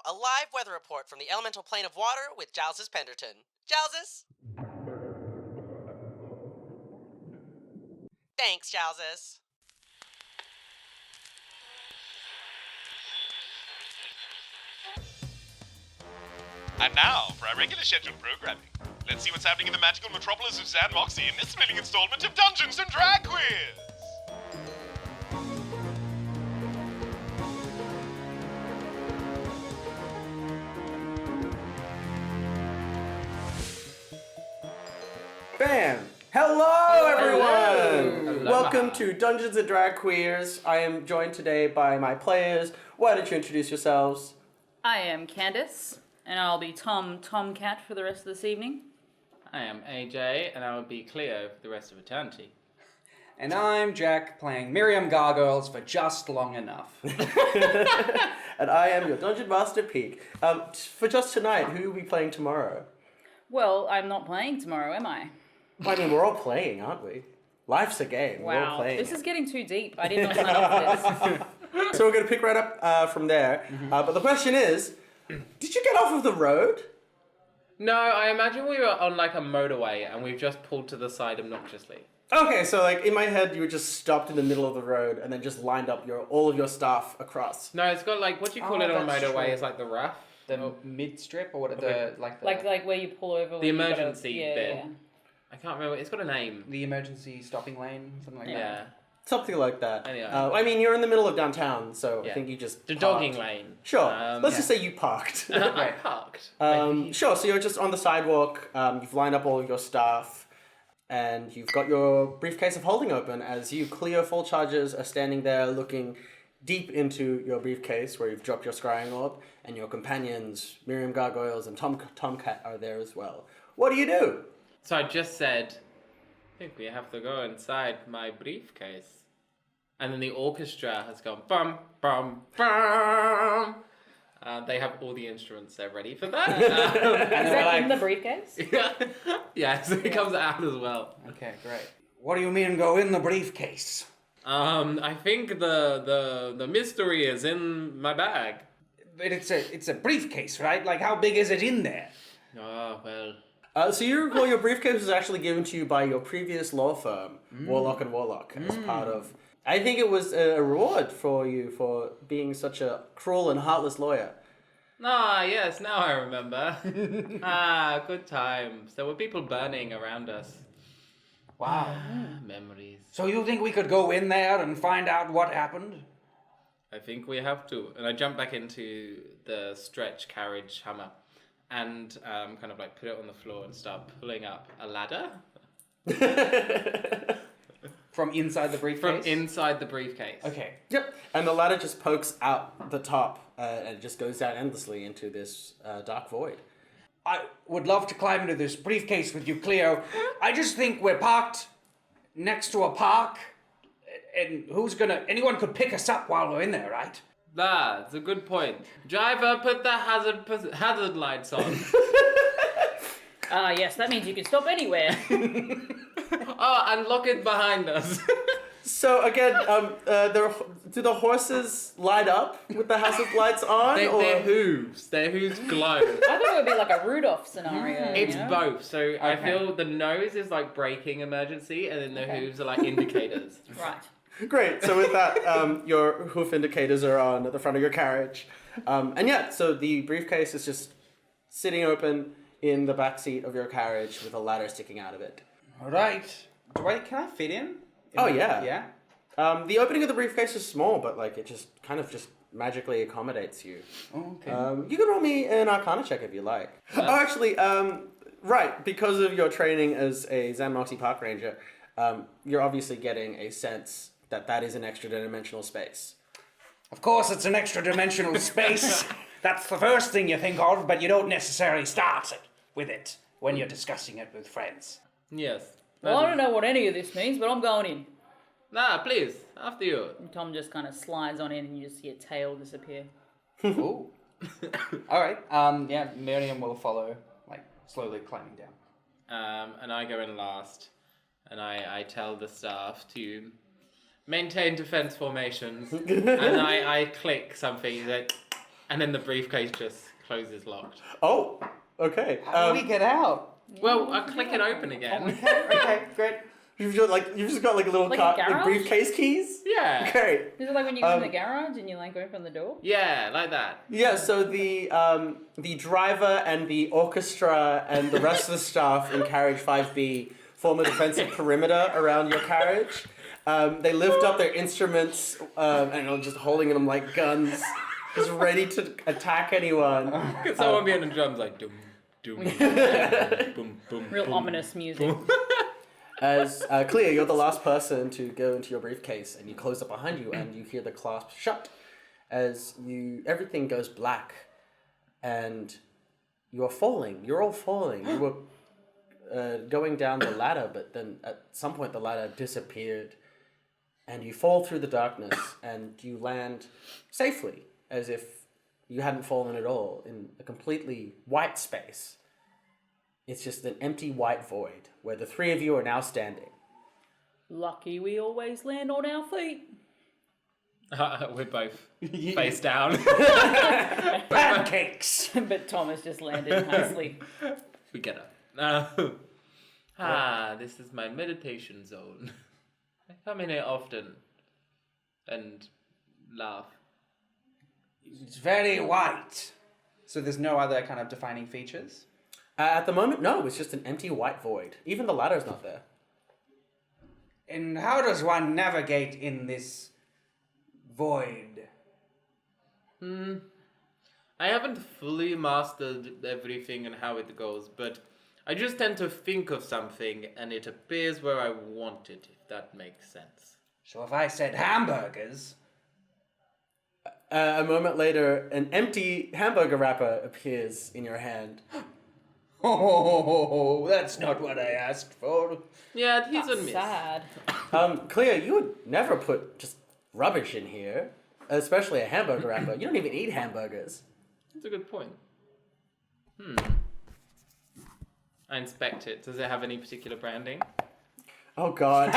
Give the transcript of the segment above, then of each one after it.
a live weather report from the elemental plane of water with Giles Penderton. Giles? Thanks, Giles. And now for our regular scheduled programming. Let's see what's happening in the magical metropolis of xan'moxie in this thrilling installment of Dungeons and Drag Quiz. Bam! Hello, everyone! Hello. Welcome to Dungeons and Drag Queers. I am joined today by my players. Why don't you introduce yourselves? I am Candice, and I'll be Tomcat for the rest of this evening. I am AJ, and I will be Cleo for the rest of eternity. And I'm Jack, playing Miriam Gargoyles for just long enough. And I am your Dungeon Master Peak. For just tonight, who are we playing tomorrow? Well, I'm not playing tomorrow, am I? I mean, we're all playing, aren't we? Life's a game. We're all Wow, playing. this is getting too deep. I did not sign up for this. So we're going to pick right up from there. But the question is, did you get off of the road? No, I imagine we were on like a motorway, and we've just pulled to the side obnoxiously. Okay, so like in my head, you were just stopped in the middle of the road and then just lined up all of your stuff across. No, it's got like, what do you call it on a that's motorway? true. It's like the rough? The mid-strip, or what? Okay. Like where you pull over. The when you gotta- emergency yeah, bit. yeah. I can't remember, it's got a name. The emergency stopping lane, something like that. Yeah. Something like that. Anyway. I mean, you're in the middle of downtown, so Yeah. I think you just The parked. dogging lane. Sure. Let's yeah. just say you parked. I parked. Sure. So you're just on the sidewalk. You've lined up all of your stuff, and you've got your briefcase of holding open as you, Cleo Fallcharges, are standing there looking deep into your briefcase where you've dropped your scrying orb, and your companions, Miriam Gargoyles and Tomcat, are there as well. What do you do? So I just said, I think we have to go inside my briefcase. And then the orchestra has gone bum, bum, bum. They have all the instruments, they're ready for that. Is And then that we're in the briefcase? Yeah, so it comes out as well. Okay, great. What do you mean go in the briefcase? I think the mystery is in my bag. But it's a briefcase, right? Like, how big is it in there? Oh, well. So you recall your briefcase was actually given to you by your previous law firm, Warlock and Warlock, as part of... I think it was a reward for you for being such a cruel and heartless lawyer. Ah, yes, now I remember. Good times. There were people burning around us. Wow. Memories. So you think we could go in there and find out what happened? I think we have to. And I jump back into the stretch carriage Hummer and kind of like put it on the floor and start pulling up a ladder. From inside the briefcase? From inside the briefcase. Okay. Yep. And the ladder just pokes out the top and it just goes down endlessly into this dark void. I would love to climb into this briefcase with you, Cleo. I just think we're parked next to a park, and anyone could pick us up while we're in there, right? That's a good point. Driver, put the hazard lights on. Yes, that means you can stop anywhere. Oh, and lock it behind us. So again, do the horses light up with the hazard lights on? Their hooves. Their hooves glow. I thought it would be like a Rudolph scenario. It's you know? both. So I feel the nose is like braking emergency, and then the hooves are like indicators. Right. Great. So with that, your hoof indicators are on at the front of your carriage. And yeah, so the briefcase is just sitting open in the back seat of your carriage with a ladder sticking out of it. All right. Can I fit in? Oh, yeah. Yeah? The opening of the briefcase is small, but like it just kind of just magically accommodates you. Oh, okay. You can roll me an Arcana check if you like. Oh, actually, right, because of your training as a xan'moxie park ranger, you're obviously getting a sense that is an extra dimensional space. Of course, it's an extra dimensional space. That's the first thing you think of, but you don't necessarily start with it when you're discussing it with friends. Yes. Well, I don't know what any of this means, but I'm going in. Nah, please, after you. And Tom just kind of slides on in, and you just see a tail disappear. Ooh. All right. Yeah, Miriam will follow, like slowly climbing down. And I go in last, and I tell the staff to maintain defense formations, and I click something like, And then the briefcase just closes locked. Oh, okay. How do we get out? Well, I click it open again. Okay, great. You've just got like a little Like a car, garage? briefcase keys. Yeah. Great. Is it like when you go in the garage and you like open the door? Yeah, like that. Yeah. So the driver and the orchestra and the rest of the staff in carriage 5B form a defensive perimeter around your carriage. They lift up their instruments and are just holding them like guns, just ready to attack anyone. Could someone be on the drums like dum dum boom boom. Real boom. ominous music. As Cleo, you're the last person to go into your briefcase, and you close it behind you, and you hear the clasp shut. As everything goes black, and you are falling. You're all falling. You were going down the ladder, but then at some point the ladder disappeared, and you fall through the darkness, and you land safely, as if you hadn't fallen at all, in a completely white space. It's just an empty white void where the three of you are now standing. Lucky we always land on our feet. We're both face down. Pancakes! But Thomas just landed nicely. We get up. This is my meditation zone. I come in here often and laugh. It's very white. So there's no other kind of defining features? At the moment, no, it's just an empty white void. Even the ladder's not there. And how does one navigate in this void? I haven't fully mastered everything and how it goes, but I just tend to think of something and it appears where I want it, if that makes sense. So if I said hamburgers... A moment later, an empty hamburger wrapper appears in your hand. Oh, that's not what I asked for. Yeah, he's a miss. Sad. Cleo, you would never put just rubbish in here, especially a hamburger wrapper. You don't even eat hamburgers. That's a good point. I inspect it. Does it have any particular branding? Oh, God.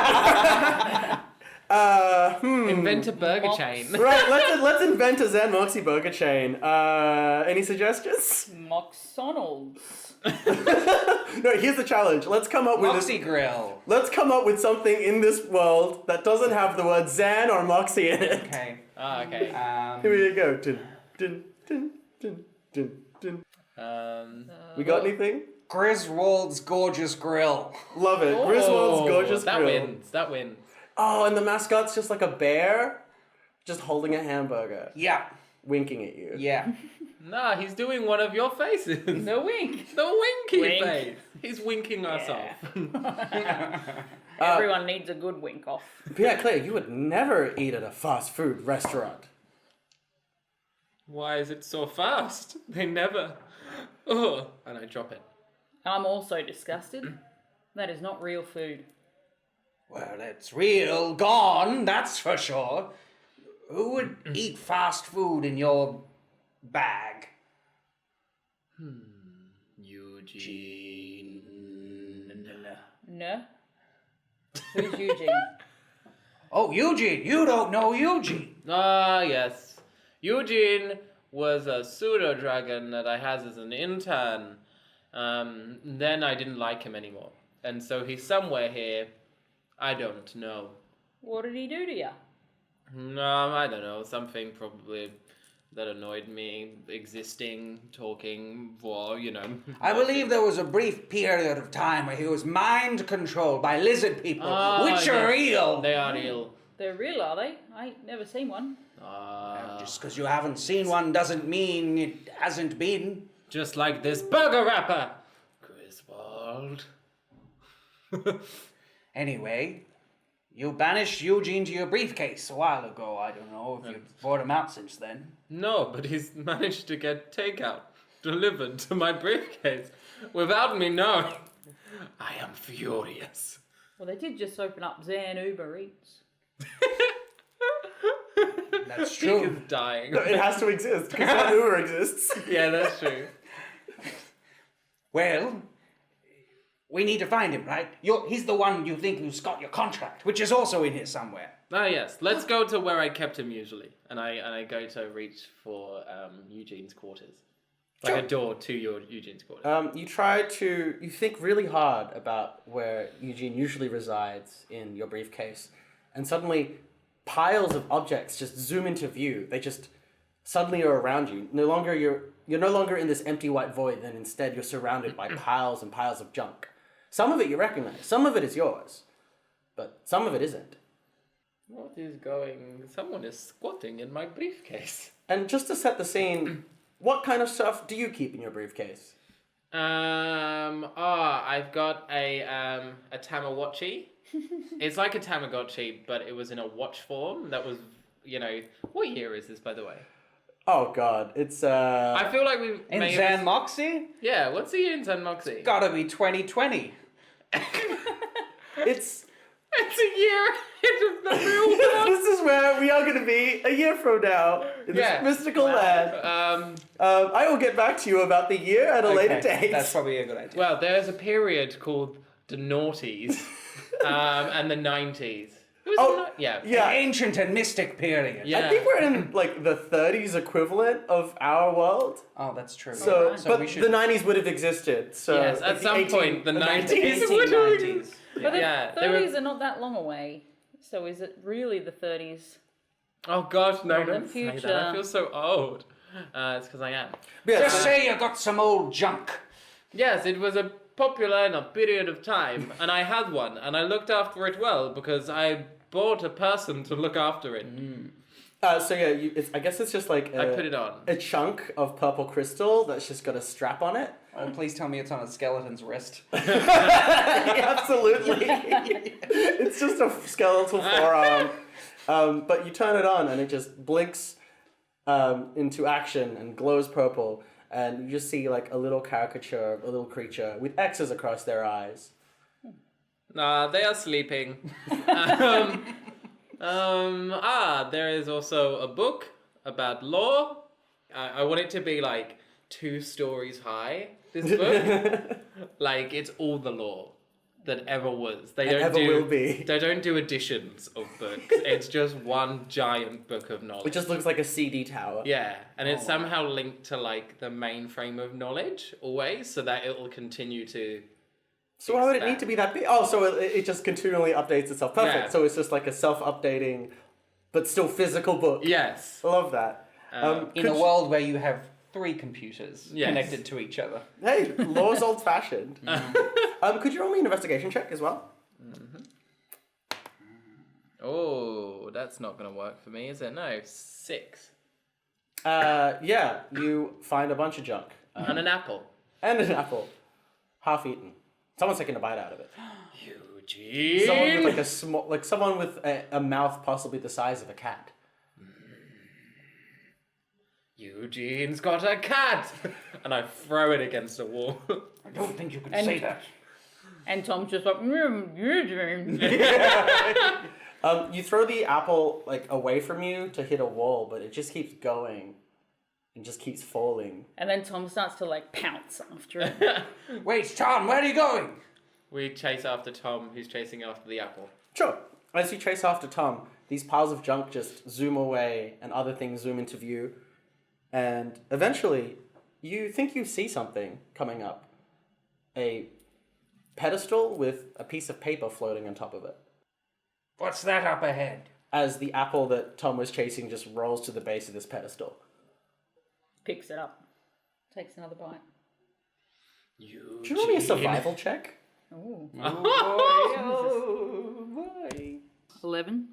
Invent a burger chain. Right, let's invent a xan'moxie burger chain. Any suggestions? McDonald's. No, here's the challenge. Let's come up with Moxie Grill. Let's come up with something in this world that doesn't have the word Xan or Moxie in it. Okay. Okay. Here we go. Dun, dun, dun, dun, dun, dun. We got anything? Griswold's Gorgeous Grill. Love it. Griswold's Gorgeous that Grill. wins. That wins. Oh, and the mascot's just like a bear, just holding a hamburger, Yeah. winking at you. Yeah. Nah, he's doing one of your faces. The wink. The winky Wink. face. He's winking us off. Everyone needs a good wink off. But yeah, Claire, you would never eat at a fast food restaurant. Why is it so fast? They never. Oh, and I drop it. I'm also disgusted. That is not real food. Well, it's real gone, that's for sure. Who would eat fast food in your bag? Eugene. No? Who's Eugene? Oh, Eugene. You don't know Eugene. Ah, yes. Eugene was a pseudo dragon that I had as an intern. Then I didn't like him anymore. And so he's somewhere here. I don't know. What did he do to you? No, I don't know. Something probably that annoyed me. Existing, talking, war, you know. I believe there was a brief period of time where he was mind controlled by lizard people, which are real. They are real. They're real, are they? I ain't never seen one. Just because you haven't seen one doesn't mean it hasn't been. Just like this burger wrapper. Griswold. Anyway, you banished Eugene to your briefcase a while ago. I don't know if you've brought him out since then. No, but he's managed to get takeout delivered to my briefcase without me knowing. I am furious. Well, they did just open up Xan Uber Eats. That's He true. is dying. No, it has to exist, because that Uber exists. Yeah, that's true. Well, we need to find him, right? He's the one you think who's got your contract, which is also in here somewhere. Ah, yes. Let's go to where I kept him usually. And I go to reach for Eugene's quarters. Like Sure. a door to Eugene's quarters. You think really hard about where Eugene usually resides in your briefcase, and suddenly piles of objects just zoom into view. They just suddenly are around you. You're no longer in this empty white void, then instead you're surrounded by piles and piles of junk. Some of it you recognize, some of it is yours, but some of it isn't. What is going... Someone is squatting in my briefcase. And just to set the scene, what kind of stuff do you keep in your briefcase? I've got a Tamagotchi. It's like a Tamagotchi, but it was in a watch form. That was, what year is this, by the way? Oh god, it's I feel like we In may have... xan'moxie? Yeah, what's the year in xan'moxie? Gotta be 2020. it's It's a year ahead of the real world. this is where we are going to be a year from now in this mystical land. I will get back to you about the year at a later date. That's probably a good idea. Well, there's a period called the noughties and the 90s. It was yeah. An ancient and mystic period. Yeah. I think we're in like the 30s equivalent of our world. Oh, that's true. So, but we should... the 90s would have existed. So Yes, like at some point, the 90s 1890s. But the Yeah, they were- 30s are not that long away. So is it really the 30s? Oh gosh, no, Well, don't in say that. future- I feel so old. It's because I am. Yeah, Just so- say you got some old junk. Yes, it was a popular in a period of time, and I had one, and I looked after it well because I bought a person to look after it. I guess it's just like I put it on. a chunk of purple crystal that's just got a strap on it. Oh, please tell me it's on a skeleton's wrist. Absolutely. It's just a skeletal forearm. But you turn it on and it just blinks into action and glows purple. And you just see like a little caricature of a little creature with X's across their eyes. Nah, they are sleeping. There is also a book about law. I want it to be like 2 stories high, this book. Like, it's all the law that ever was. They And don't ever do, will be. They don't do editions of books. It's just one giant book of knowledge. It just looks like a CD tower. Yeah, and it's somehow linked to like the mainframe of knowledge always, so that it will continue to. So why would it need to be that big? Oh, so it just continually updates itself. Perfect. Yeah. So it's just like a self-updating, but still physical book. Yes. I love that. In a world where you have 3 computers Yes. connected to each other. Hey, law's old-fashioned. Could you roll me an investigation check as well? Oh, that's not going to work for me, is it? No, 6. Yeah, you find a bunch of junk. And an apple. And an apple. Half eaten. Someone's taking a bite out of it. Eugene. Someone with like a small, someone with a mouth possibly the size of a cat. Eugene's got a cat, and I throw it against a wall. I don't think you can And- say that. And Tom's just like, You throw the apple like away from you to hit a wall, but it just keeps going and just keeps falling. and then Tom starts to like pounce after it. Wait, Tom, where are you going? We chase after Tom, who's chasing after the apple. Sure. As you chase after Tom, these piles of junk just zoom away and other things zoom into view. And eventually, you think you see something coming up. A pedestal with a piece of paper floating on top of it. What's that up ahead? As the apple that Tom was chasing just rolls to the base of this pedestal. Picks it up. Takes another bite. Eugene. Should you roll me a survival check? Ooh. Oh, boy. 11.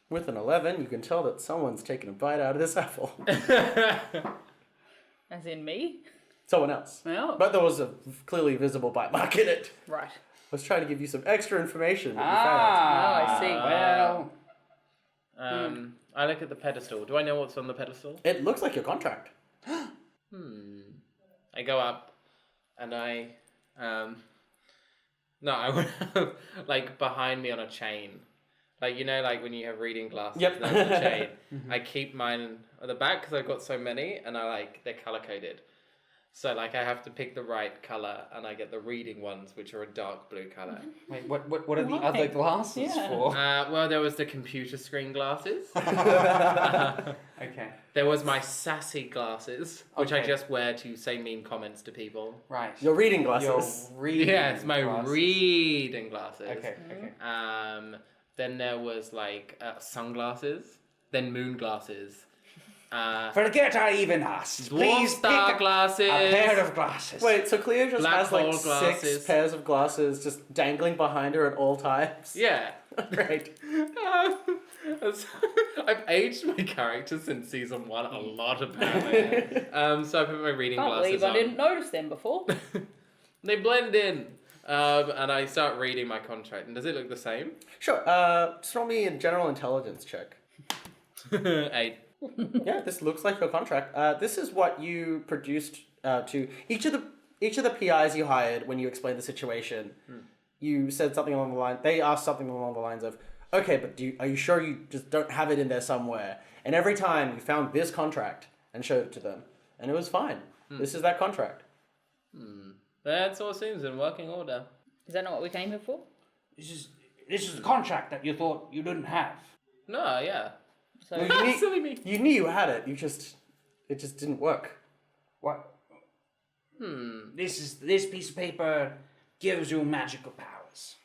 With an 11, you can tell that someone's taken a bite out of this apple. As in me? Someone else. Oh. But there was a clearly visible bite mark in it. Right. I was trying to give you some extra information that Oh, I see. Well, I look at the pedestal. Do I know what's on the pedestal? you found. It looks like your contract. I go up, and I would have like behind me on a chain. Like, you know, like when you have reading glasses, Yep. there's a chain. I keep mine at the back because I've got so many, and they're color coded. So like I have to pick the right color, and I get the reading ones, which are a dark blue color. Wait, what are the Why? other glasses Yeah. for? Well, there was the computer screen glasses. Okay, There was my sassy glasses, which I Okay. just wear to say mean comments to people. right. Your reading Your glasses. reading Yes, my glasses. reading glasses. Okay, okay. Then there was like sunglasses, then moon glasses. Forget I even asked. Dwarf Please star pick glasses. a pair of glasses. Wait, so Cleo just Black has like hole 6 glasses. pairs of glasses just dangling behind her at all times? Yeah. Great. I've aged my character since season 1 a lot, apparently. So I put my reading Can't glasses believe I on. didn't notice them before. They blend in. And I start reading my contract. And does it look the same? Sure, just roll me a general intelligence check. 8. Yeah, this looks like your contract. This is what you produced to each of the PIs you hired when you explained the situation. You said something along the line. They asked something along the lines of, "Okay, but are you sure you just don't have it in there somewhere?" And every time you found this contract and showed it to them, and it was fine. This is that contract. That all seems in working order. Is that not what we came here for? This is a contract that you thought you didn't have. No, yeah. So Well, Silly me. you knew you had it. It just didn't work. What? This piece of paper gives you magical powers.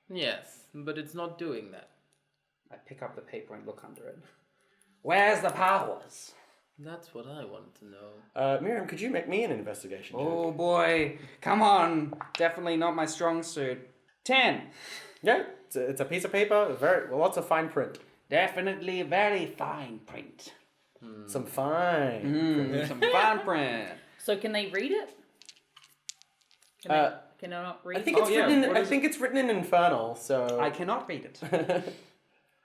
Yes, but it's not doing that. I pick up the paper and look under it. Where's the powers? That's what I want to know. Miriam, could you make me an investigation check? Oh boy, come on. Definitely not my strong suit. 10. Yeah, it's a piece of paper, lots of fine print. Definitely very fine print. Some fine. Some fine print. So can they read it? Can I not read I think it? it's yeah, written. what I is think it's written in Infernal. So I cannot read it.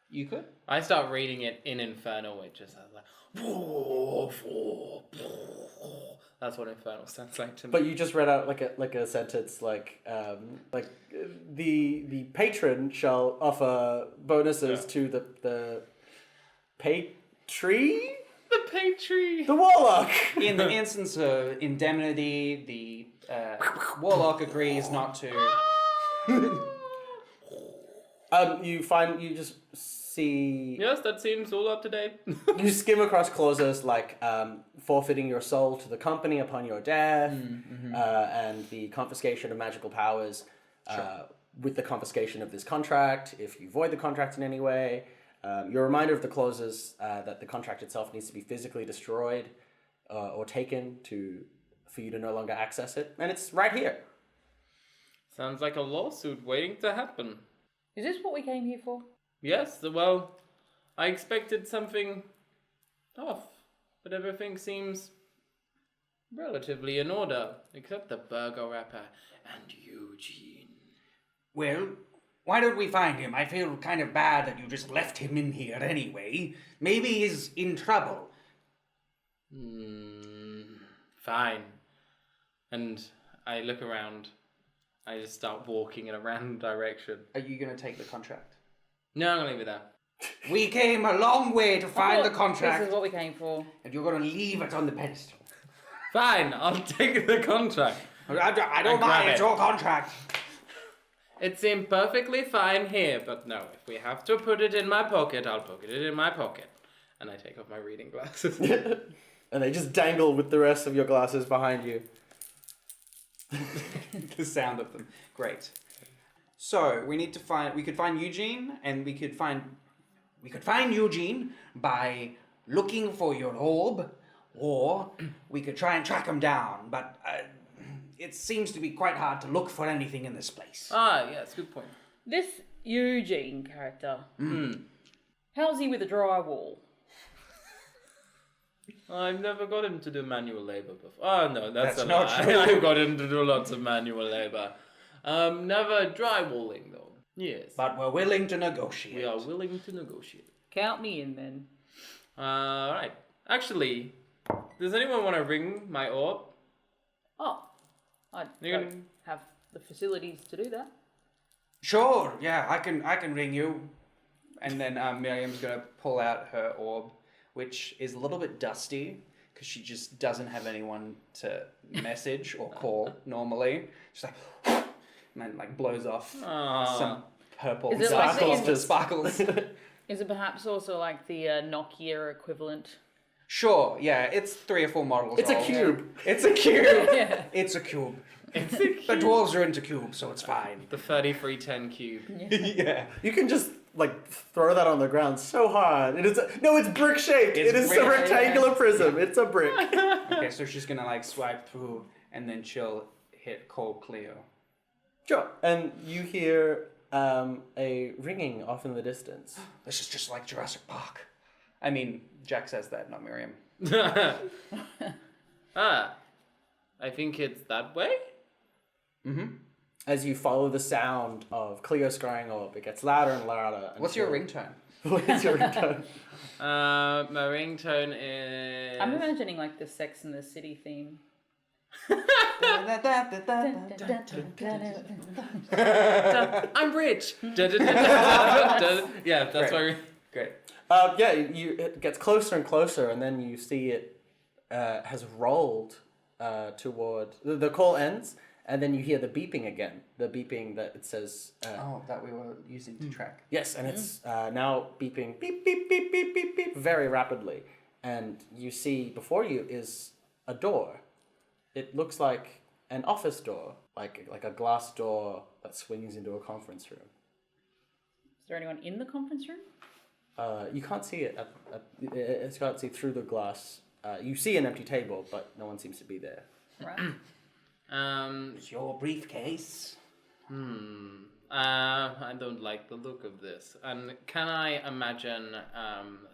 You could? I start reading it in Infernal, which is like, that's what Infernal sounds like to me. But you just read out like a sentence like the patron shall offer bonuses to the tree, the Patri. the warlock. In the instance of indemnity, the warlock agrees not to. You just see. Yes, that seems all up to date. You skim across clauses like forfeiting your soul to the company upon your death, and the confiscation of magical powers with the confiscation of this contract if you void the contract in any way. You're reminded of the clauses that the contract itself needs to be physically destroyed or taken for you to no longer access it, and it's right here. Sounds like a lawsuit waiting to happen. Is this what we came here for? Yes, well, I expected something off, but everything seems relatively in order, except the burger wrapper and Eugene. Well, why don't we find him? I feel kind of bad that you just left him in here anyway. Maybe he's in trouble. Fine. And I look around. I just start walking in a random direction. Are you going to take the contract? No, I'm gonna leave it there. We came a long way to find the This contract, is what we came for. and you're going to leave it on the pedestal. Fine, I'll take the contract. I don't grab mind, it. it's your contract. It seemed perfectly fine here, but no, if we have to put it in my pocket, I'll put it in my pocket. And I take off my reading glasses. And they just dangle with the rest of your glasses behind you. The sound of them. Great. So we could find Eugene, and we could find Eugene by looking for your orb, or we could try and track him down. But it seems to be quite hard to look for anything in this place. Ah, yes, good point. This Eugene character. How's he with the drywall? I've never got him to do manual labor before. Oh, no, that's a not lie. true. I've got him to do lots of manual labor. Never drywalling, though. Yes. But we're willing to negotiate. We are willing to negotiate. Count me in then. Alright. Actually, does anyone want to ring my orb? Oh, I You don't can- have the facilities to do that. Sure, yeah, I can ring you. And then Miriam's gonna pull out her orb, which is a little bit dusty because she just doesn't have anyone to message or call normally. She's like, and then like blows off some purple Is it like sparkles. Is it perhaps also like the Nokia equivalent? Sure, yeah, it's 3 or 4 models. It's a old. cube. It's a cube. Yeah. It's a cube. The dwarves are into cubes, so it's fine. The 3310 cube. Yeah. You can just like throw that on the ground so hard. It's brick shaped. It's It is a brick. rectangular prism. It's a brick. Okay, so she's gonna like swipe through, and then she'll call Cleo. Sure. And you hear a ringing off in the distance. This is just like Jurassic Park. I mean, Jack says that, not Miriam. I think it's that way? Mm-hmm. As you follow the sound of Cleo scrying up, it gets louder and louder. What's your ringtone? What's your ringtone? My ringtone is... I'm imagining like the Sex and the City theme. I'm rich! Yeah, that's Great. why... Great. It gets closer and closer, and then you see it has rolled toward... The call ends, and then you hear the beeping again. The beeping that it says... That we were using to track. Yes, and it's now beeping beep, beep, beep, beep, beep, beep, very rapidly. And you see before you is a door. It looks like an office door, like a glass door that swings into a conference room. Is there anyone in the conference room? You can't see it. You can't see through the glass. You see an empty table, but no one seems to be there. Right. It's your briefcase. I don't like the look of this. And can I imagine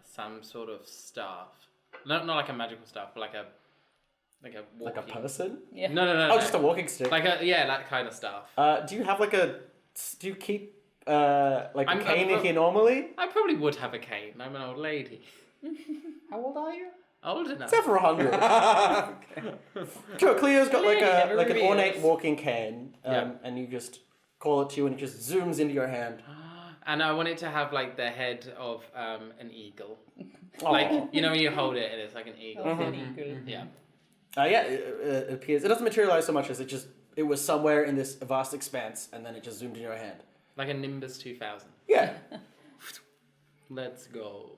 some sort of staff? Not like a magical staff, but like a walking... Like a person? Yeah. No. Oh, just a walking stick. that kind of staff. Do you have do you keep a I'm cane in here normally? I probably would have a cane. I'm an old lady. How old are you? Old enough. Except for 100. Sure, Cleo's got Lady never an reveals. ornate walking cane, Yeah. and you just call it to you, and it just zooms into your hand. And I want it to have like the head of an eagle. Aw. Like, you know when you hold it and it's like an eagle. Yeah. It appears. It doesn't materialize so much as it was somewhere in this vast expanse, and then it just zoomed in your hand. Like a Nimbus 2000. Yeah. Let's go.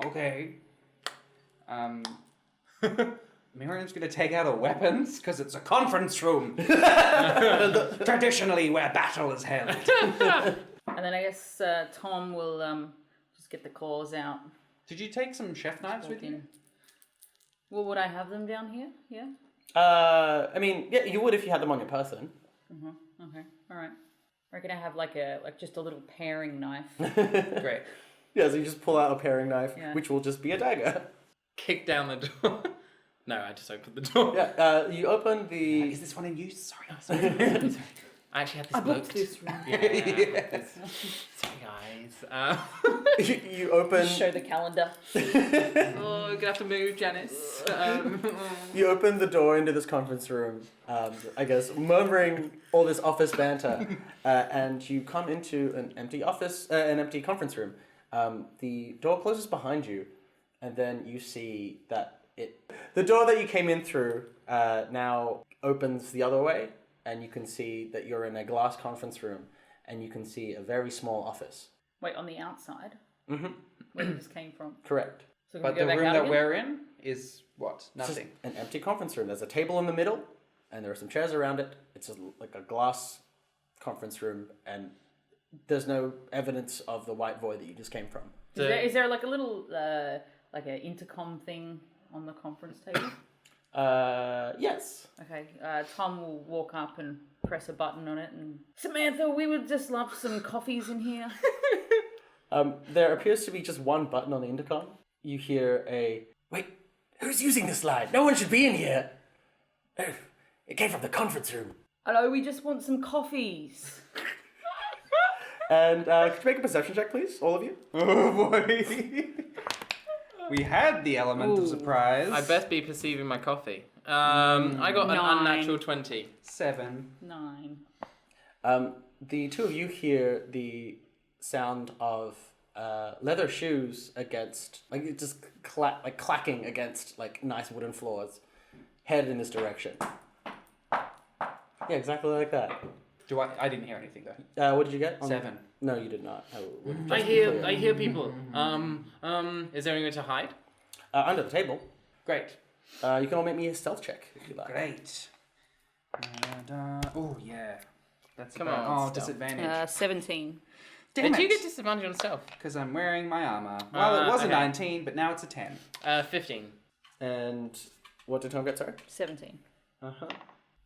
Okay. Miriam's gonna take out her weapons because it's a conference room. Traditionally, where battle is held. And then I guess Tom will just get the claws out. Did you take some chef knives with you? Well, would I have them down here? Yeah. I mean, yeah, you would if you had them on your person. Okay. All right. I reckon I have like just a little paring knife. Great. Yeah, so you just pull out a paring knife, Yeah. which will just be a dagger. Kick down the door. No, I just opened the door. Yeah, you open the... Is this one in use? Sorry. I actually had this I booked. booked this room. Yeah. Sorry, guys. You open... Show the calendar. Oh, you're gonna have to move, Janice. You open the door into this conference room, I guess, murmuring all this office banter, and you come into an empty conference room. The door closes behind you, and then you see that the door that you came in through now opens the other way, and you can see that you're in a glass conference room, and you can see a very small office. Wait, on the outside? Mm-hmm. Where this came from? Correct. So can But we go the back room out that again? we're in is what? It's just Nothing. an empty conference room. There's a table in the middle, and there are some chairs around it. It's just like a glass conference room, and there's no evidence of the white void that you just came from. Is there like a little like an intercom thing on the conference table? Yes. Okay, Tom will walk up and press a button on it and... Samantha, we would just love some coffees in here. There appears to be just one button on the intercom. You hear a... Wait, who's using this line? No one should be in here. Oh, it came from the conference room. Hello, we just want some coffees. And could you make a perception check, please, all of you? Oh boy. We had the element of Ooh. surprise. I best be perceiving my coffee. I got an 9. unnatural 20. 7. 9. The two of you hear the sound of leather shoes against, like, it just clacking against, like, nice wooden floors. Head in this direction. Yeah, exactly like that. I didn't hear anything though. What did you get? 7. No, you did not. I hear people. Is there anywhere to hide? Under the table. Great. You can all make me a stealth check if you like. Great. And, oh yeah. That's Come about- on, Oh, stealth. disadvantage. 17. Damn Did you it. get disadvantage on stealth? Because I'm wearing my armor. Well, it was a okay. 19, but now it's a 10. 15. And what did Tom get, sorry? 17. Uh-huh.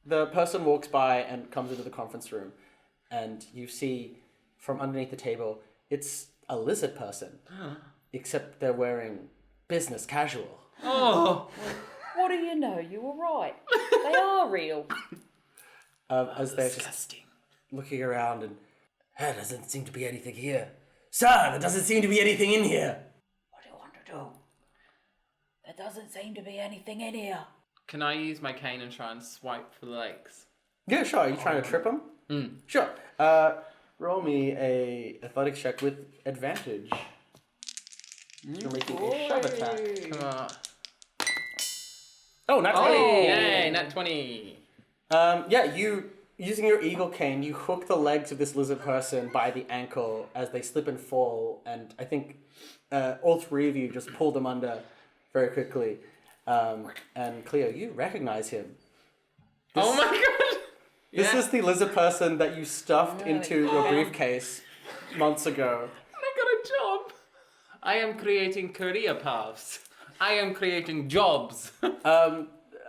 The person walks by and comes into the conference room, and you see from underneath the table, it's a lizard person, except they're wearing business casual. Oh! What do you know? You were right. They are real. As they're just looking around and, there doesn't seem to be anything here. Sir, there doesn't seem to be anything in here. What do you want to do? There doesn't seem to be anything in here. Can I use my cane and try and swipe for the legs? Yeah, sure. Are you trying to trip him? Sure. Roll me a athletics check with advantage. You're making a shove attack. Come on. Oh, not 20. Yay, nat 20. Yeah, you, using your eagle cane, you hook the legs of this lizard person by the ankle as they slip and fall, and I think all three of you just pull them under very quickly. And Cleo, you recognize him. Oh my god! This Yeah. is the lizard person that you stuffed into your briefcase months ago. I got a job. I am creating career paths. I am creating jobs. I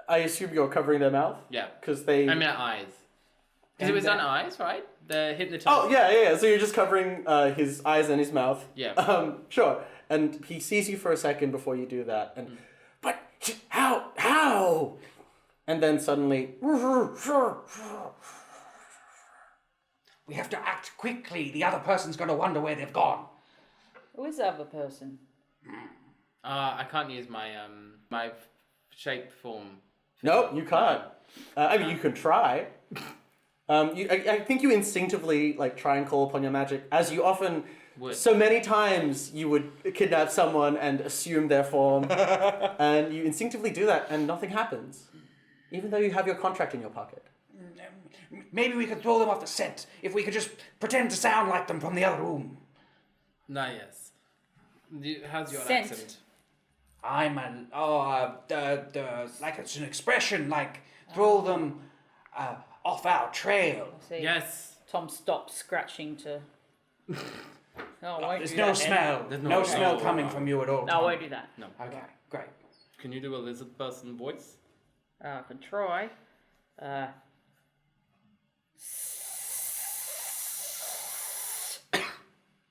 assume you're covering their mouth? Yeah. Because they... I meant eyes. Because it was on eyes, right? The hypnotist. Oh, yeah. So you're just covering his eyes and his mouth. Yeah. Sure. And he sees you for a second before you do that. And, but how? And then suddenly, We have to act quickly. The other person's going to wonder where they've gone. Who is the other person? I can't use my my shape form. nope, you can't. I mean, you can try. I think you instinctively like try and call upon your magic, as you often, Would. so many times you would kidnap someone and assume their form, and you instinctively do that, and nothing happens, even though you have your contract in your pocket. Maybe we could throw them off the scent if we could just pretend to sound like them from the other room. Nah, yes. How's your Scent. accent? I'm like it's an expression, like throw them off our trail. See, Yes. Tom stopped scratching to... No, I won't There's do no that then. smell. There's No no smell smell. coming from you at all. No, I won't do that. No. Okay, great. Can you do a lizard person voice? I can try.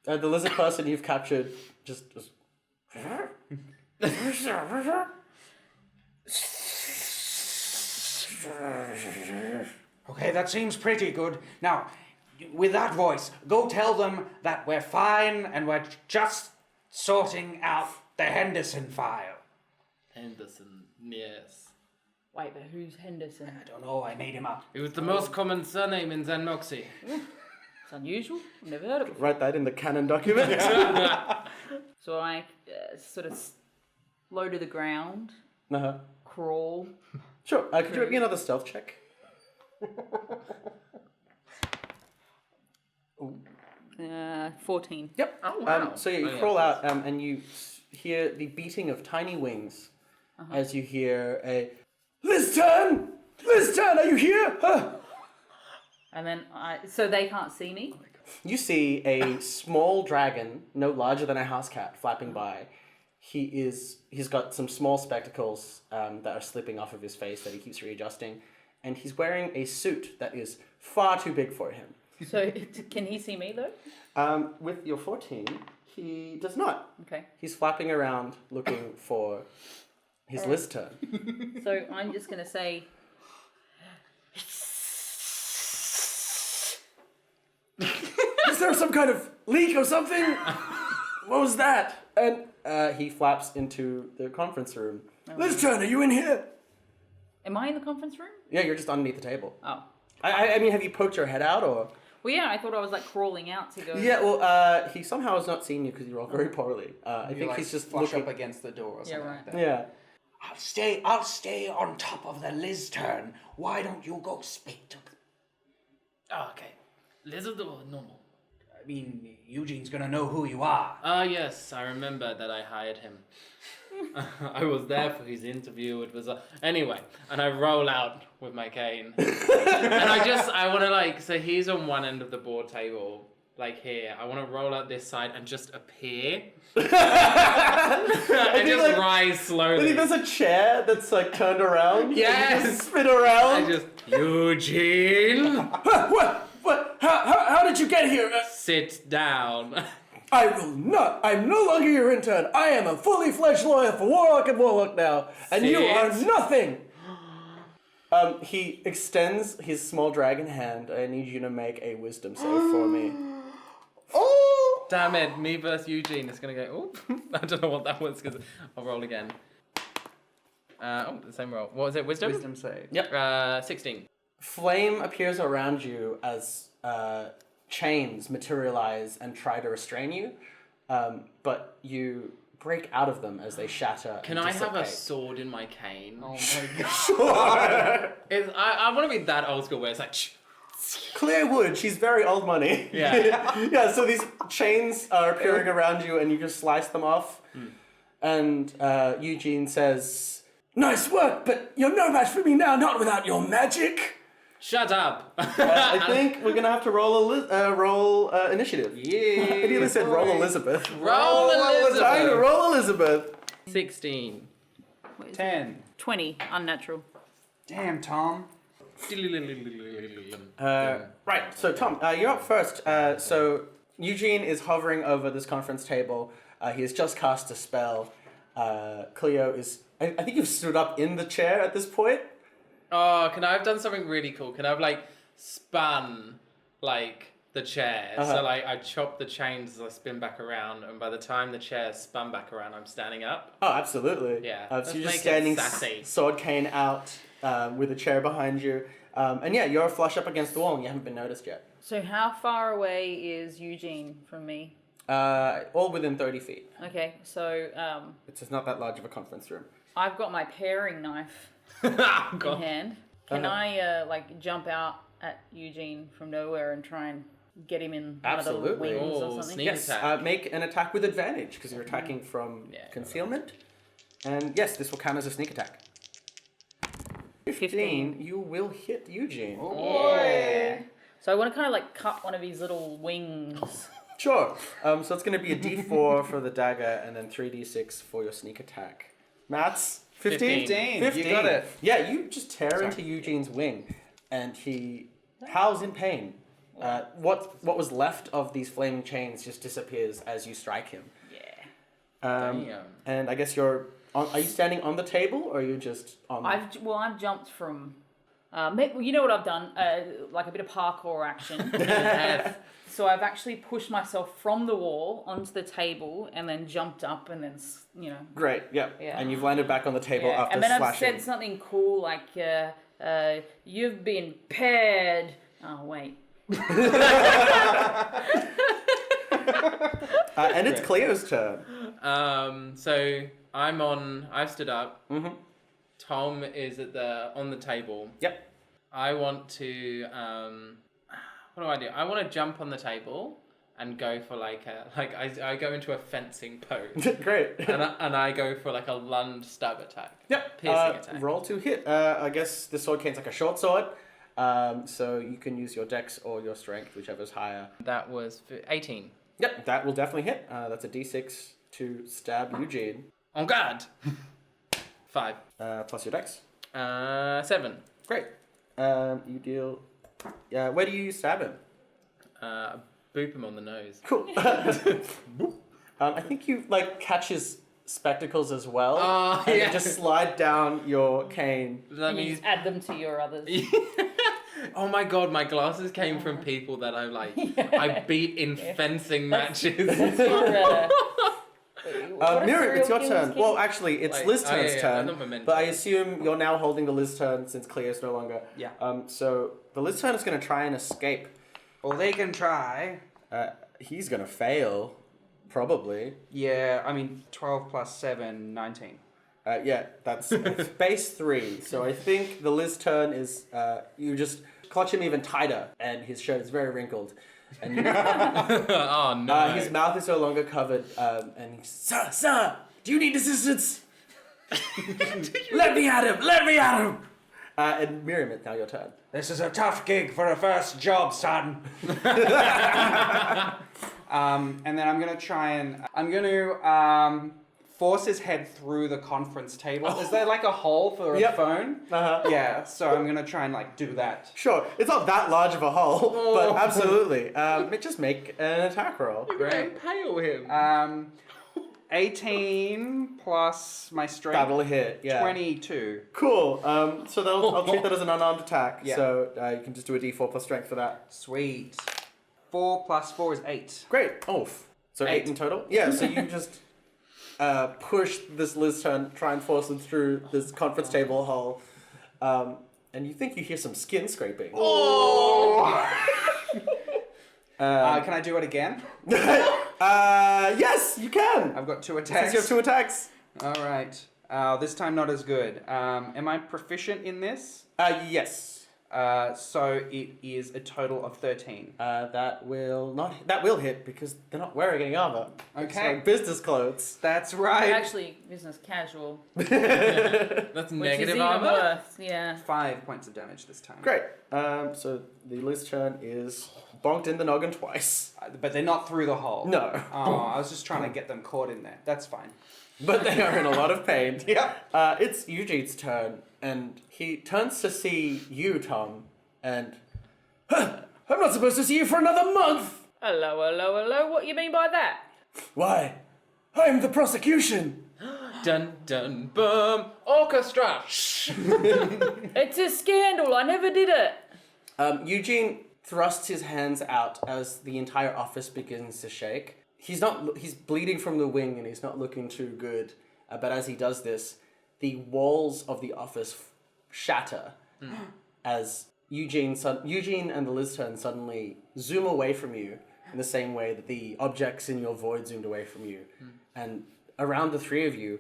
The lizard person you've captured just Okay, that seems pretty good. Now, with that voice, go tell them that we're fine and we're just sorting out the Henderson file. Henderson, yes. Wait, but who's Henderson? I don't know, I made him up. It was the most common surname in xan'moxie. It's unusual. I've never heard of it. write that in the canon document. So I sort of low to the ground, Uh-huh. crawl. Sure. Could you make me another stealth check? 14. Yep. Oh, wow. So yeah, you Oh, yeah. crawl out and you hear the beating of tiny wings as you hear a Lizton! Lizton, are you here? Huh? And then so they can't see me. You see a small dragon, no larger than a house cat, flapping by. He's got some small spectacles that are slipping off of his face that he keeps readjusting, and he's wearing a suit that is far too big for him. So can he see me though? With your 14, he does not. Okay. He's flapping around looking for his list turn. So I'm just gonna say. Is there some kind of leak or something? What was that? And he flaps into the conference room. Liz Turn, are you in here? Am I in the conference room? Yeah, you're just underneath the table. Oh. I mean, have you poked your head out or? Well, yeah, I thought I was like crawling out to go. Yeah, well, he somehow has not seen you because you rolled very poorly. I You, think like, he's just flush looking. up against the door or something right. like that. Yeah. I'll stay on top of the Liztern. Why don't you go speak to them? Oh, okay. Lizard or normal? I mean, Eugene's gonna know who you are. Ah, yes, I remember that I hired him. I was there for his interview. It was anyway, and I roll out with my cane, and I want to like. So he's on one end of the board table, like here. I want to roll out this side and just appear, and just like, rise I slowly. think there's a chair that's like turned around. Yes! And you just spin around. I just Eugene, What? How did you get here? sit down. I will not. I'm no longer your intern. I am a fully fledged lawyer for Warlock and Warlock now, and you are Sit. nothing. He extends his small dragon hand. I need you to make a wisdom save for me. Oh! Damn it, me versus Eugene is gonna go. Oh, I don't know what that was because I'll roll again. The same roll. What was it? Wisdom. Wisdom save. Yep. 16. Flame appears around you as chains materialize and try to restrain you, but you break out of them as they shatter. Can and I have a dissipate. sword in my cane? Oh my god. I want to be that old school where it's like. Clear wood. She's very old money. Yeah. Yeah. So these chains are appearing around you, and you just slice them off. And Eugene says, "Nice work, but you're no match for me now. Not without your magic." Shut up! I think we're gonna have to roll initiative. Yeah. I nearly said roll Elizabeth. Roll Time to Elizabeth. roll Elizabeth. 16. What is it? 10. 20, unnatural. Damn, Tom. Right. So Tom, you're up first. So Eugene is hovering over this conference table. He has just cast a spell. Cleo is. I think you've stood up in the chair at this point. Oh, can I have done something really cool? Can I have like spun like the chair? So like I chop the chains as I spin back around, and by the time the chair spun back around, I'm standing up. Oh, absolutely. Yeah, So let's you're make just it standing sassy. sword cane out with a chair behind you. And yeah, you're flush up against the wall and you haven't been noticed yet. So how far away is Eugene from me? All within 30 feet. Okay, so It's just not that large of a conference room. I've got my paring knife Oh, in God. hand. Can I like jump out at Eugene from nowhere and try and get him in one of the Absolutely. wings Oh, or something? sneak Yes, attack. make an attack with advantage because you're attacking from Yeah. concealment. And yes, this will count as a sneak attack. 15, you will hit Eugene. Oh, Yeah. So I want to kind of like cut one of his little wings. Sure. So it's going to be a d4 for the dagger and then 3d6 for your sneak attack. Matt's 15? 15. You got it. Yeah, you just tear into Eugene's wing and he howls in pain. What was left of these flaming chains just disappears as you strike him. Yeah. Damn. And I guess are you standing on the table or are you just on I've jumped from. You know what I've done? Like a bit of parkour action. So I've actually pushed myself from the wall onto the table and then jumped up and then, Great, yeah. Yeah. And you've landed back on the table Yeah. after And then I've slashing. said something cool like, "You've been paired." Oh wait. And it's Cleo's turn. So I've stood up. Mhm. Tom is on the table. Yep. I want to what do I do? I want to jump on the table and go for I go into a fencing pose. Great. and I go for like a lunged stab attack. Yep. Piercing attack. Roll to hit. I guess the sword cane's like a short sword. So you can use your dex or your strength, whichever's higher. That was 18. Yep, that will definitely hit. That's a d6 to stab Eugene. On guard. 5. Plus your dex. 7. Great. You deal. Where do you stab him? Boop him on the nose. Cool. I think you catch his spectacles as well. Oh, and yeah. then just slide down your cane. That You means. just add them to your others. Oh my god, my glasses came from people that I beat in fencing matches. Miriam, it's your turn. Well, actually, it's Wait, Liz oh, turn's yeah, turn. not memento. But I assume you're now holding the Liz turn since Cleo's no longer. Yeah. So the Liz turn is going to try and escape. Well, they can try. He's gonna fail, probably. Yeah, I mean, 12 plus 7, 19. Yeah, that's it's base 3. So I think the Liz turn is you just clutch him even tighter, and his shirt is very wrinkled. And you, Oh no. his mouth is no longer covered, and he's, Sir, do you need assistance? Let me at him! And Miriam, it's now your turn. This is a tough gig for a first job, son. And then I'm going to force his head through the conference table. Is there like a hole for a Yep. phone? Uh-huh. Yeah, so I'm going to try and like do that. Sure, it's not that large of a hole, but absolutely. Just make an attack roll. Great. Impale him. 18 plus my strength. That'll hit, yeah. 22. Cool. So I'll treat that as an unarmed attack. Yeah. So you can just do a d4 plus strength for that. Sweet. 4 plus 4 is 8. Great. So 8 in total? Yeah, so you just push this Liz turn, try and force them through this conference table hole. And you think you hear some skin scraping. Can I do it again? Yes, you can. I've got 2 Since attacks. you have 2 attacks. All right. This time not as good. Am I proficient in this? Yes. So it is a total of 13. That will hit because they're not wearing any armor. It's Okay. like business clothes. That's right. Actually, business casual. That's Which is negative even armor. worse, yeah. 5 points of damage this time. Great. So the Liz turn is bonked in the noggin twice. But they're not through the hole. No. Oh, I was just trying to get them caught in there. That's fine. But they are in a lot of pain. Yeah. It's Eugene's turn, and he turns to see you, Tom, and I'm not supposed to see you for another month. Hello. What do you mean by that? Why? I'm the prosecution. Dun dun boom. Orchestra. It's a scandal. I never did it. Eugene thrusts his hands out as the entire office begins to shake. He's bleeding from the wing and he's not looking too good. But as he does this, the walls of the office shatter as Eugene and the Liz turn suddenly zoom away from you in the same way that the objects in your void zoomed away from you. And around the three of you,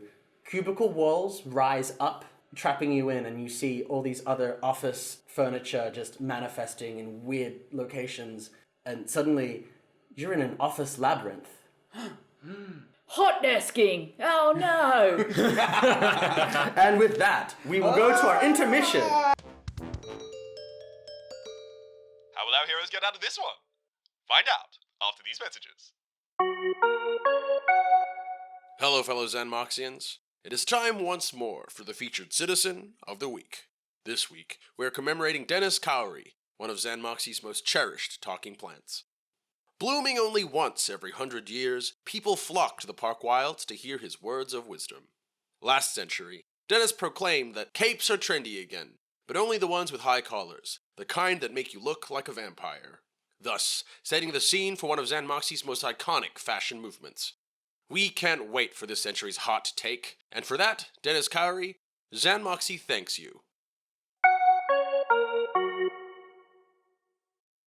cubicle walls rise up, trapping you in, and you see all these other office furniture just manifesting in weird locations. And suddenly, you're in an office labyrinth. Hot desking. Oh no. And with that, we will go to our intermission. How will our heroes get out of this one? Find out after these messages. Hello, fellow xan'moxians. It is time once more for the featured citizen of the week. This week, we're commemorating Dennis Cowrie, one of xan'moxie's most cherished talking plants. Blooming only once every 100 years, people flock to the park wilds to hear his words of wisdom. Last century, Dennis proclaimed that capes are trendy again, but only the ones with high collars, the kind that make you look like a vampire. Thus, setting the scene for one of xan'moxie's most iconic fashion movements. We can't wait for this century's hot take, and for that, Dennis Cowrie, xan'moxie thanks you.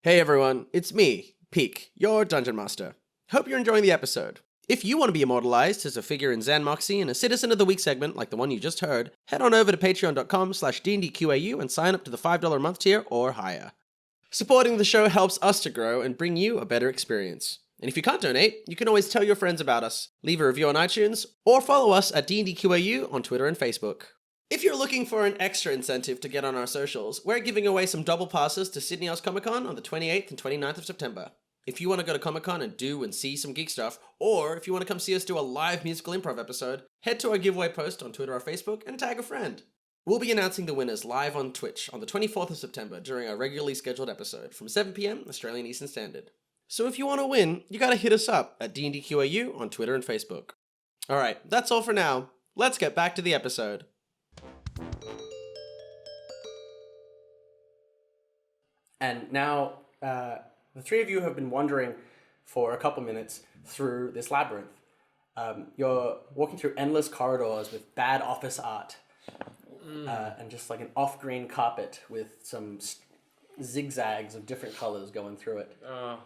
Hey everyone, it's me, Peak, your Dungeon Master. Hope you're enjoying the episode. If you want to be immortalized as a figure in xan'moxie and a Citizen of the Week segment like the one you just heard, head on over to patreon.com/dndqau and sign up to the $5 a month tier or higher. Supporting the show helps us to grow and bring you a better experience. And if you can't donate, you can always tell your friends about us, leave a review on iTunes, or follow us at DNDQAU on Twitter and Facebook. If you're looking for an extra incentive to get on our socials, we're giving away some double passes to Sydney House Comic Con on the 28th and 29th of September. If you want to go to Comic Con and do and see some geek stuff, or if you want to come see us do a live musical improv episode, head to our giveaway post on Twitter or Facebook and tag a friend. We'll be announcing the winners live on Twitch on the 24th of September during our regularly scheduled episode from 7 PM Australian Eastern Standard. So if you want to win, you gotta hit us up at DNDQAU on Twitter and Facebook. Alright, that's all for now. Let's get back to the episode. And now, the three of you have been wandering for a couple minutes through this labyrinth. You're walking through endless corridors with bad office art, and just like an off-green carpet with some zigzags of different colors going through it. Oh.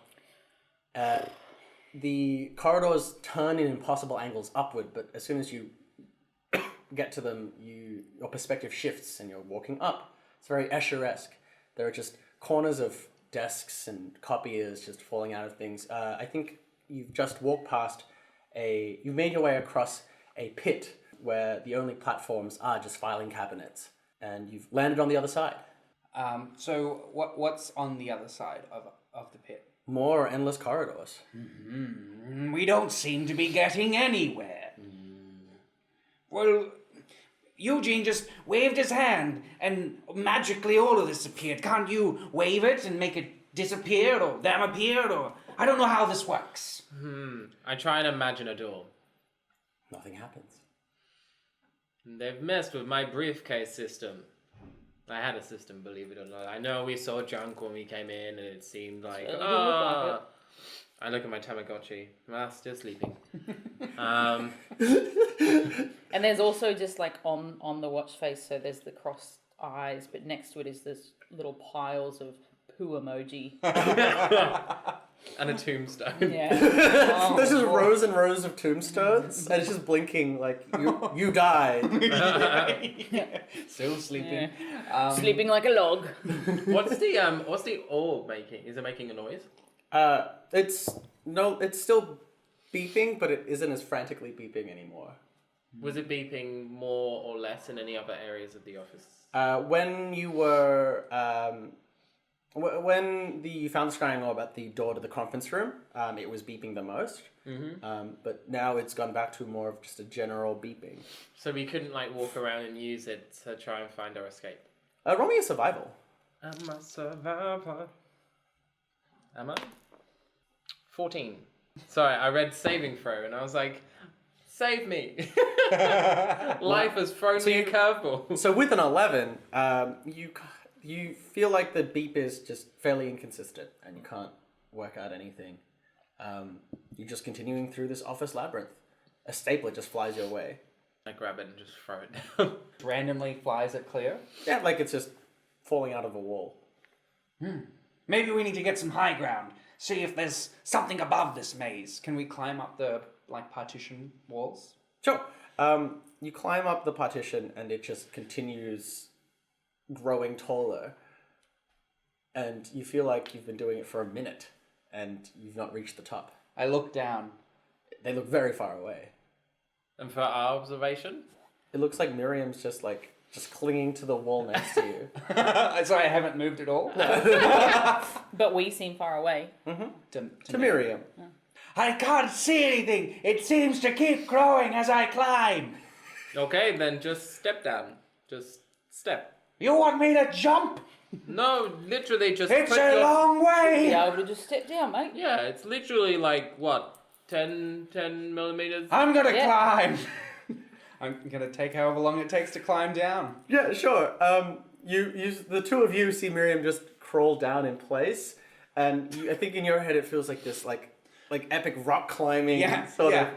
The corridors turn in impossible angles upward, but as soon as you get to them, your perspective shifts and you're walking up. It's very Escher-esque. There are just corners of desks and copiers just falling out of things. I think you've just walked past you've made your way across a pit where the only platforms are just filing cabinets, and you've landed on the other side. So what's on the other side of the pit? More endless corridors. We don't seem to be getting anywhere. Well, Eugene just waved his hand and magically all of this appeared. Can't you wave it and make it disappear or them appear or... I don't know how this works. I try and imagine a door. Nothing happens. They've messed with my briefcase system. I had a system, believe it or not. I know we saw junk when we came in, and it seemed like, I look at my Tamagotchi. Still sleeping. And there's also just like on the watch face, so there's the crossed eyes, but next to it is this little piles of poo emoji. And a tombstone. Yeah. There's just rows and rows of tombstones, and it's just blinking like you died. Still sleeping. Sleeping like a log. What's the orb making? Is it making a noise? It's still beeping, but it isn't as frantically beeping anymore. Was it beeping more or less in any other areas of the office? When you were when you found the scrying orb at the door to the conference room, it was beeping the most. But now it's gone back to more of just a general beeping. So we couldn't like walk around and use it to try and find our escape. Roll me a survival. I'm a survivor. Am I? 14. Sorry, I read saving throw and I was like, save me. Life has thrown me a curveball. So with an 11, you feel like the beep is just fairly inconsistent and you can't work out anything. You're just continuing through this office labyrinth. A stapler just flies your way. I grab it and just throw it down. Randomly flies at Cleo. Yeah, like it's just falling out of a wall. Maybe we need to get some high ground. See if there's something above this maze. Can we climb up the partition walls? Sure. You climb up the partition and it just continues growing taller. And you feel like you've been doing it for a minute and you've not reached the top. I look down. They look very far away. And for our observation? It looks like Miriam's just clinging to the wall next to you. Sorry, I haven't moved at all. But we seem far away. To Miriam. I can't see anything. It seems to keep growing as I climb. Okay, then just step down. Just step. You want me to jump? No, literally just It's put a long way. Be able to just step down, mate. Yeah, it's literally like, what, 10 millimeters? I'm gonna climb. I'm gonna take however long it takes to climb down. Yeah, sure. The two of you see Miriam just crawl down in place, and I think in your head it feels like this, like epic rock climbing sort of.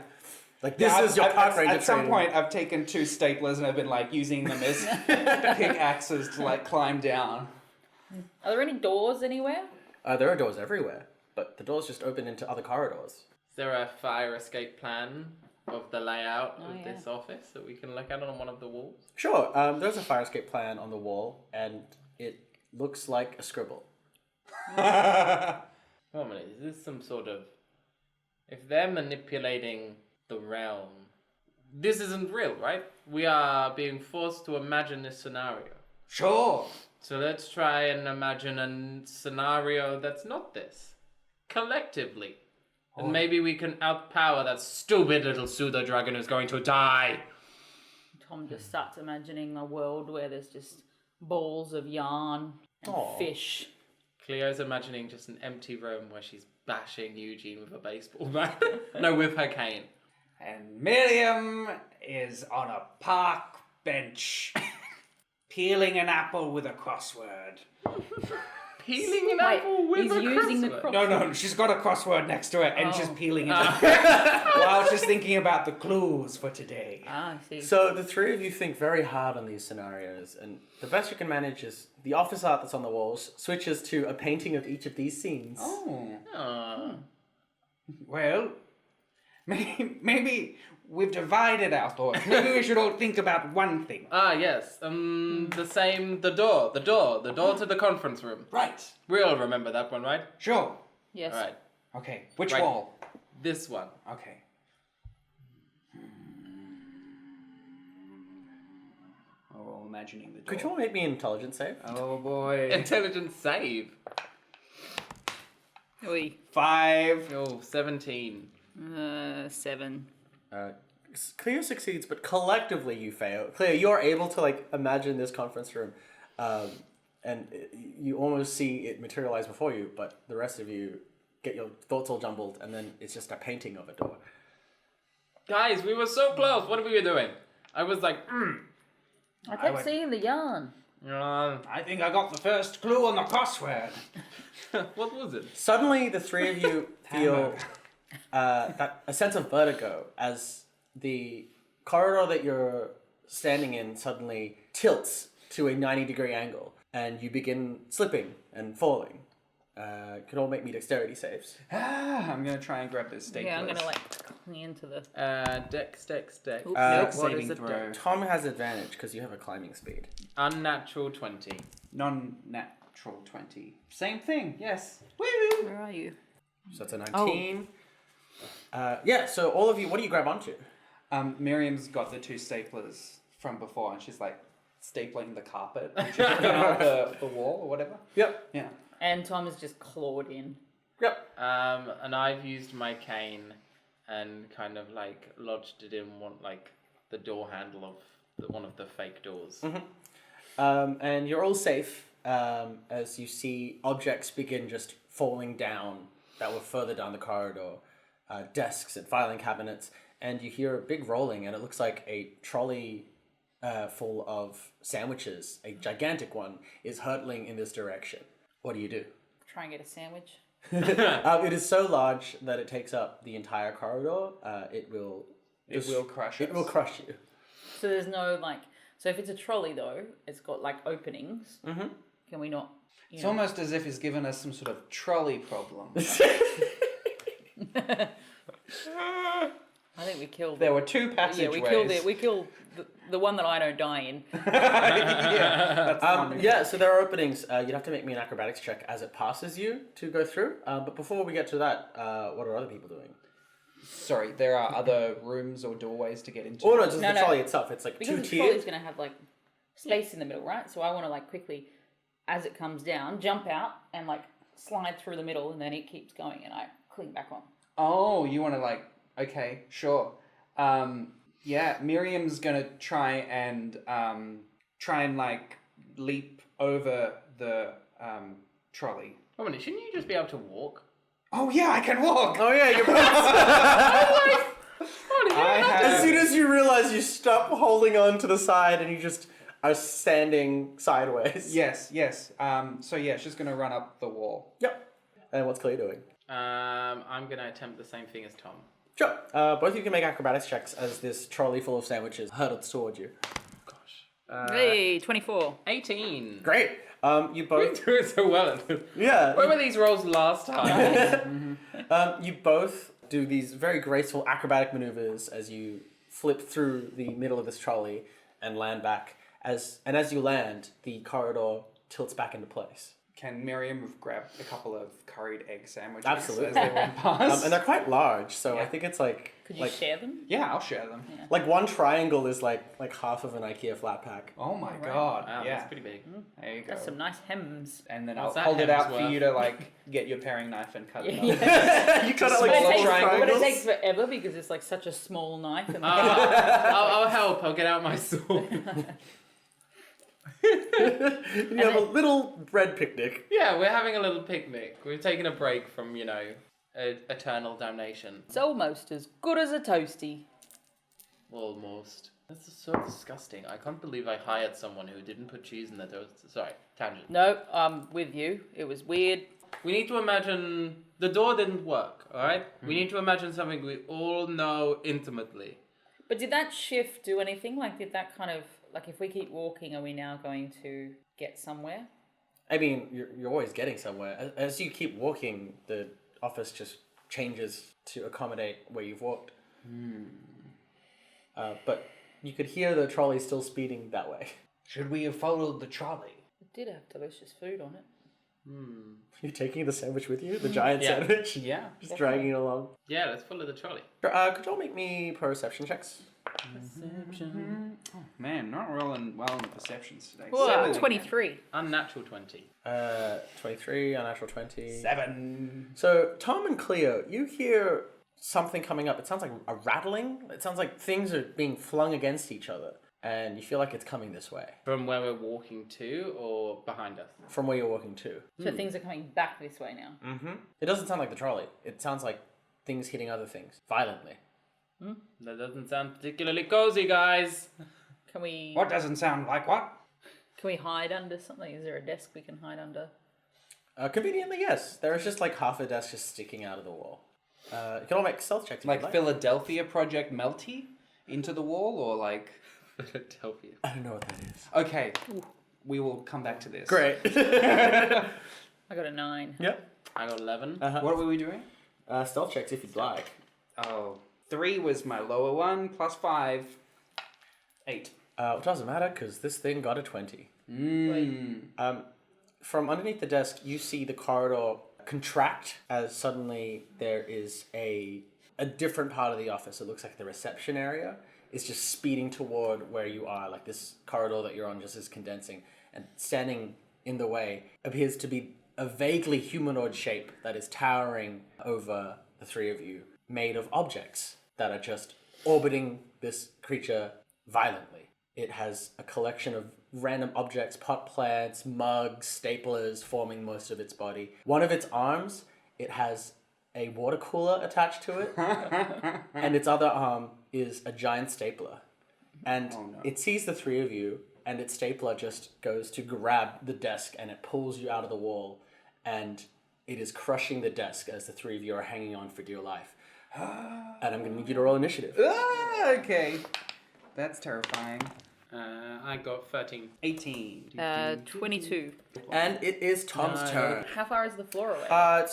Like this is your park ranger At some training. point, I've taken 2 staplers and I've been like using them as pickaxes to like climb down. Are there any doors anywhere? There are doors everywhere, but the doors just open into other corridors. Is there a fire escape plan of the layout of yeah. this office that we can look at on one of the walls? Sure. There's a fire escape plan on the wall, and it looks like a scribble. 1 minute, is this some sort of... If they're manipulating the realm, this isn't real, right? We are being forced to imagine this scenario. Sure. So let's try and imagine a scenario that's not this. Collectively. And maybe we can outpower that stupid little pseudo-dragon who's going to die. Tom just starts imagining a world where there's just balls of yarn and fish. Cleo's imagining just an empty room where she's bashing Eugene with a baseball bat. No, with her cane. And Miriam is on a park bench, peeling an apple with a crossword. peeling an Wait, apple with he's a using the crossword? No, she's got a crossword next to it and she's peeling it Ah. while she's thinking about the clues for today. Ah, I see. So the three of you think very hard on these scenarios, and the best you can manage is the office art that's on the walls switches to a painting of each of these scenes. Oh. Ah. Well, maybe we've divided our thoughts. Maybe we should all think about one thing. Ah, yes. The door to the conference room. Right. We all remember that one, right? Sure. Yes. All right. Okay. Which Right. wall? This one. Okay. Oh, imagining the door. Could you all make me an intelligence save? Oh boy. Intelligence save. Oi. 5. Oh, 17. 7. Cleo succeeds, but collectively you fail. Cleo, you're able to imagine this conference room, and you almost see it materialize before you. But the rest of you get your thoughts all jumbled, and then it's just a painting of a door. Guys, we were so close. What were we doing? I was like, I kept seeing the yarn. I think I got the first clue on the crossword. what was it? Suddenly, the three of you feel a sense of vertigo as the corridor that you're standing in suddenly tilts to a 90-degree angle, and you begin slipping and falling. Could all make me dexterity saves. I'm gonna try and grab this stapler. Yeah, I'm gonna cling into the. Dex. Oops. Nope. What Saving is it? throw. Tom has advantage because you have a climbing speed. Unnatural 20. Non-natural 20. Same thing. Yes. Where are you? So that's a 19. Yeah, so all of you, what do you grab onto? Miriam's got the 2 staplers from before, and she's like stapling the carpet, and she's picking up the wall or whatever. Yep. Yeah. And Tom is just clawed in. Yep. And I've used my cane and kind of lodged it in the door handle of one of the fake doors. And you're all safe as you see objects begin just falling down that were further down the corridor, desks and filing cabinets, and you hear a big rolling, and it looks like a trolley full of sandwiches, a gigantic one, is hurtling in this direction. What do you do? Try and get a sandwich. It is so large that it takes up the entire corridor. It will crush It us. will crush you. So there's no So if it's a trolley though, it's got openings. Mm-hmm. Can we not? It's almost as if he's given us some sort of trolley problem. I think we killed. There were 2 passageways. Yeah, we killed it. We killed the one that I don't die in. That's the one. Yeah, so there are openings. You'd have to make me an acrobatics check as it passes you to go through. But before we get to that, what are other people doing? Sorry, there are other rooms or doorways to get into. Oh no, just No, the no. trolley itself. It's Because two the trolley's tiered. going to have space in the middle, right? So I want to quickly, as it comes down, jump out and slide through the middle, and then it keeps going, and I cling back on. Oh, you want to okay, sure. Yeah, Miriam's gonna try and leap over the trolley. Wait a minute, shouldn't you just be able to walk? Oh yeah, I can walk. Oh yeah, you're both. As soon as you realize you stop holding on to the side and you just are standing sideways. Yes. So yeah, she's gonna run up the wall. Yep. And what's Cleo doing? I'm gonna attempt the same thing as Tom. Sure. Both of you can make acrobatics checks as this trolley full of sandwiches hurtles toward you. Hey, 24. 18. Great. You We're both. doing so well at this. Yeah. Where were these rolls last time? You both do these very graceful acrobatic maneuvers as you flip through the middle of this trolley and land back. As you land, the corridor tilts back into place. Can Miriam have grabbed a couple of curried egg sandwiches Absolutely. as they went past? And they're quite large, so I Yeah. think it's Could you share them? Yeah, I'll share them. like one triangle is like half of an IKEA flat pack. Oh my Right. god! Wow, yeah, that's pretty big. there you go. That's some nice hems. And then What's I'll that hold it out hem's for worth? you to get your paring knife and cut it up. You cut it like Small small triangles. But it takes forever because it's such a small knife. And I'll help. I'll get out my sword. You have a little bread picnic. Yeah, we're having a little picnic. We're taking a break from, eternal damnation. it's almost as good as a toasty. Almost. This is so disgusting. I can't believe I hired someone who didn't put cheese in their toast. Sorry, tangent. No, I'm with you. It was weird. We need to imagine the door didn't work, alright? We need to imagine something we all know intimately. But did that shift do anything? Like, did that kind of, like, if we keep walking, are we now going to get somewhere? I mean, you're always getting somewhere. As you keep walking, the office just changes to accommodate where you've walked. But you could hear the trolley still speeding that way. Should we have followed the trolley? It did have delicious food on it. You're taking the sandwich with you? The giant Yeah. sandwich? Yeah. Just dragging it along. Yeah, let's follow the trolley. Could you all make me perception checks? Man, not rolling well in the perceptions today. Whoa, Seven. 23. Unnatural 20. 23, unnatural 20. 7. So, Tom and Cleo, you hear something coming up. It sounds like a rattling. It sounds like things are being flung against each other. And you feel like it's coming this way. From where we're walking to or behind us? From where you're walking to. So things are coming back this way now. Mm-hmm. It doesn't sound like the trolley. It sounds like things hitting other things. Violently. That doesn't sound particularly cozy, guys. Can we What doesn't sound like what? hide under something? Is there a desk we can hide under? Conveniently, yes. There is just like half a desk just sticking out of the wall. You can all make stealth checks if Like you'd like. Philadelphia Project Melty into the wall, or like... Philadelphia. I don't know what that is. Okay, we will come back to this. Great. I got a 9. Yep. I got 11. What were we doing? Stealth checks if you'd like. Oh, 3 was my lower one, plus 5. 8. It doesn't matter because this thing got a 20. Wait. From underneath the desk, you see the corridor contract as suddenly there is a different part of the office. It looks like the reception area is just speeding toward where you are. Like this corridor that you're on just is condensing. And standing in the way appears to be a vaguely humanoid shape that is towering over the three of you, made of objects that are just orbiting this creature violently. It has a collection of random objects, pot plants, mugs, staplers forming most of its body. One of its arms, it has a water cooler attached to it, and its other arm is a giant stapler. And it sees the three of you, and its stapler just goes to grab the desk, and it pulls you out of the wall, and it is crushing the desk as the three of you are hanging on for dear life. And I'm going to need you to roll initiative. Okay. That's terrifying. I got 13. 18. 22. And it is Tom's turn. How far is the floor away?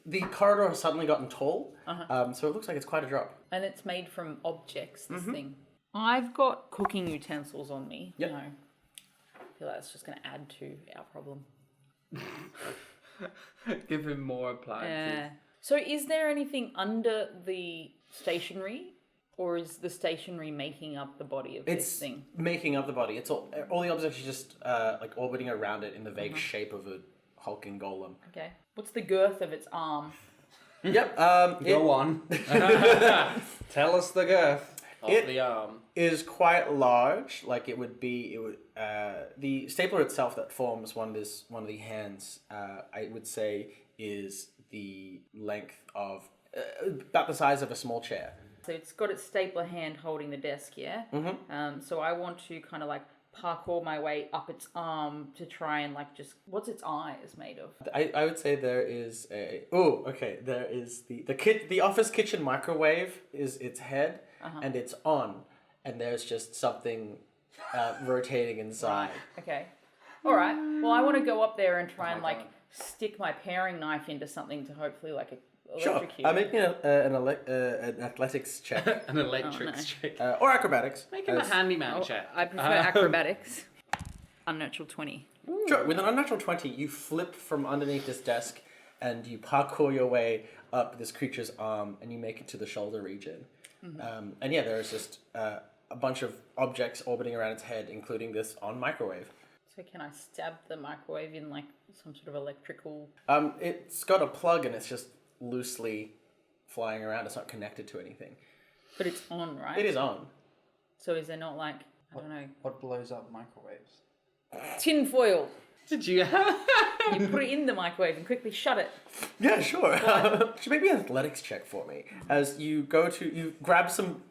The corridor has suddenly gotten tall, so it looks like it's quite a drop. And it's made from objects, this thing. I've got cooking utensils on me. Yep. No. I feel like that's just going to add to our problem. Give him more appliances. So is there anything under the stationery? Or is the stationery making up the body of this thing? It's making up the body. It's all the objects are just like orbiting around it in the vague shape of a hulking golem. Okay. What's the girth of its arm? Yep. Go on. Tell us the girth. Of the arm. Is quite large. Like it would the stapler itself that forms one of the hands. I would say is the length of about the size of a small chair. So it's got its stapler hand holding the desk, yeah? Mm-hmm. So I want to kind of like parkour my way up its arm to try and like just... What's its eyes made of? I would say there is there is the office kitchen microwave is its head, and it's on, and there's just something rotating inside. Okay. All right. Well, I want to go up there and try and like stick my paring knife into something to hopefully like Sure. electrocute. I'm making an athletics check An electric check. or acrobatics. Make him a handyman check. I prefer acrobatics. Unnatural 20. Sure. With an unnatural 20, you flip from underneath this desk, and you parkour your way up this creature's arm, and you make it to the shoulder region. And yeah, there is just a bunch of objects orbiting around its head, including this on microwave. So can I stab the microwave in like some sort of electrical... It's got a plug, and it's just loosely flying around. It's not connected to anything. But it's on, right? It is on. So is there not like, I don't know, What blows up microwaves? tin foil? Did you have... You put it in the microwave and quickly shut it. Yeah, sure. Should maybe an athletics check for me as you grab some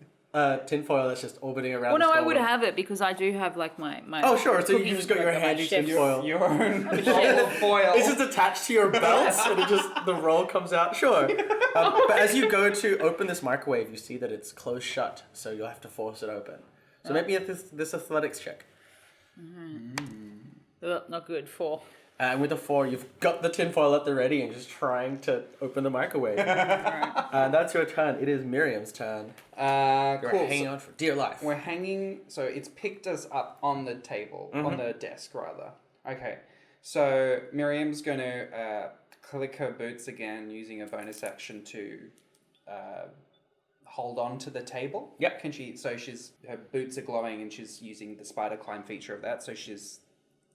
tinfoil that's just orbiting around. Well, no, this I would golem. have it because I do have like my. Oh, sure. So cooking- you just got your like, my handy chef's- tinfoil. Your own chef. foil. It's just attached to your belt, and it just the roll comes out. Sure. But as you go to open this microwave, you see that it's closed shut, so you'll have to force it open. So maybe this athletics check. Not good. 4. And with a 4, you've got the tinfoil at the ready and just trying to open the microwave. And that's your turn. It is Miriam's turn. You're Cool. hanging on for dear life. We're hanging, so it's picked us up on the table, on the desk rather. Okay, so Miriam's going to click her boots again using a bonus action to hold on to the table. Yep. Can she? So her boots are glowing, and she's using the spider climb feature of that. So she's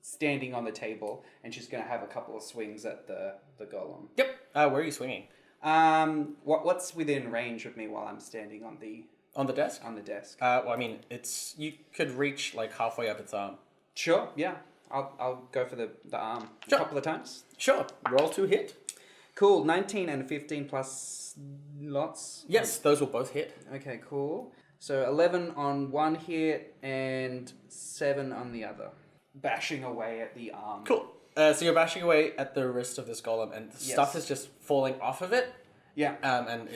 standing on the table, and she's going to have a couple of swings at the golem. Yep. Where are you swinging? What's within range of me while I'm standing on the desk? on the desk? Well, I mean, you could reach like halfway up its arm. Sure, yeah. I'll go for the arm Sure. a couple of times. Sure. Roll to hit. Cool. 19 and 15 plus lots. Yes, those will both hit. Okay, cool. So 11 on one hit and 7 on the other. Bashing away at the arm. Cool. So you're bashing away at the wrist of this golem, and the stuff is just falling off of it. Yeah. And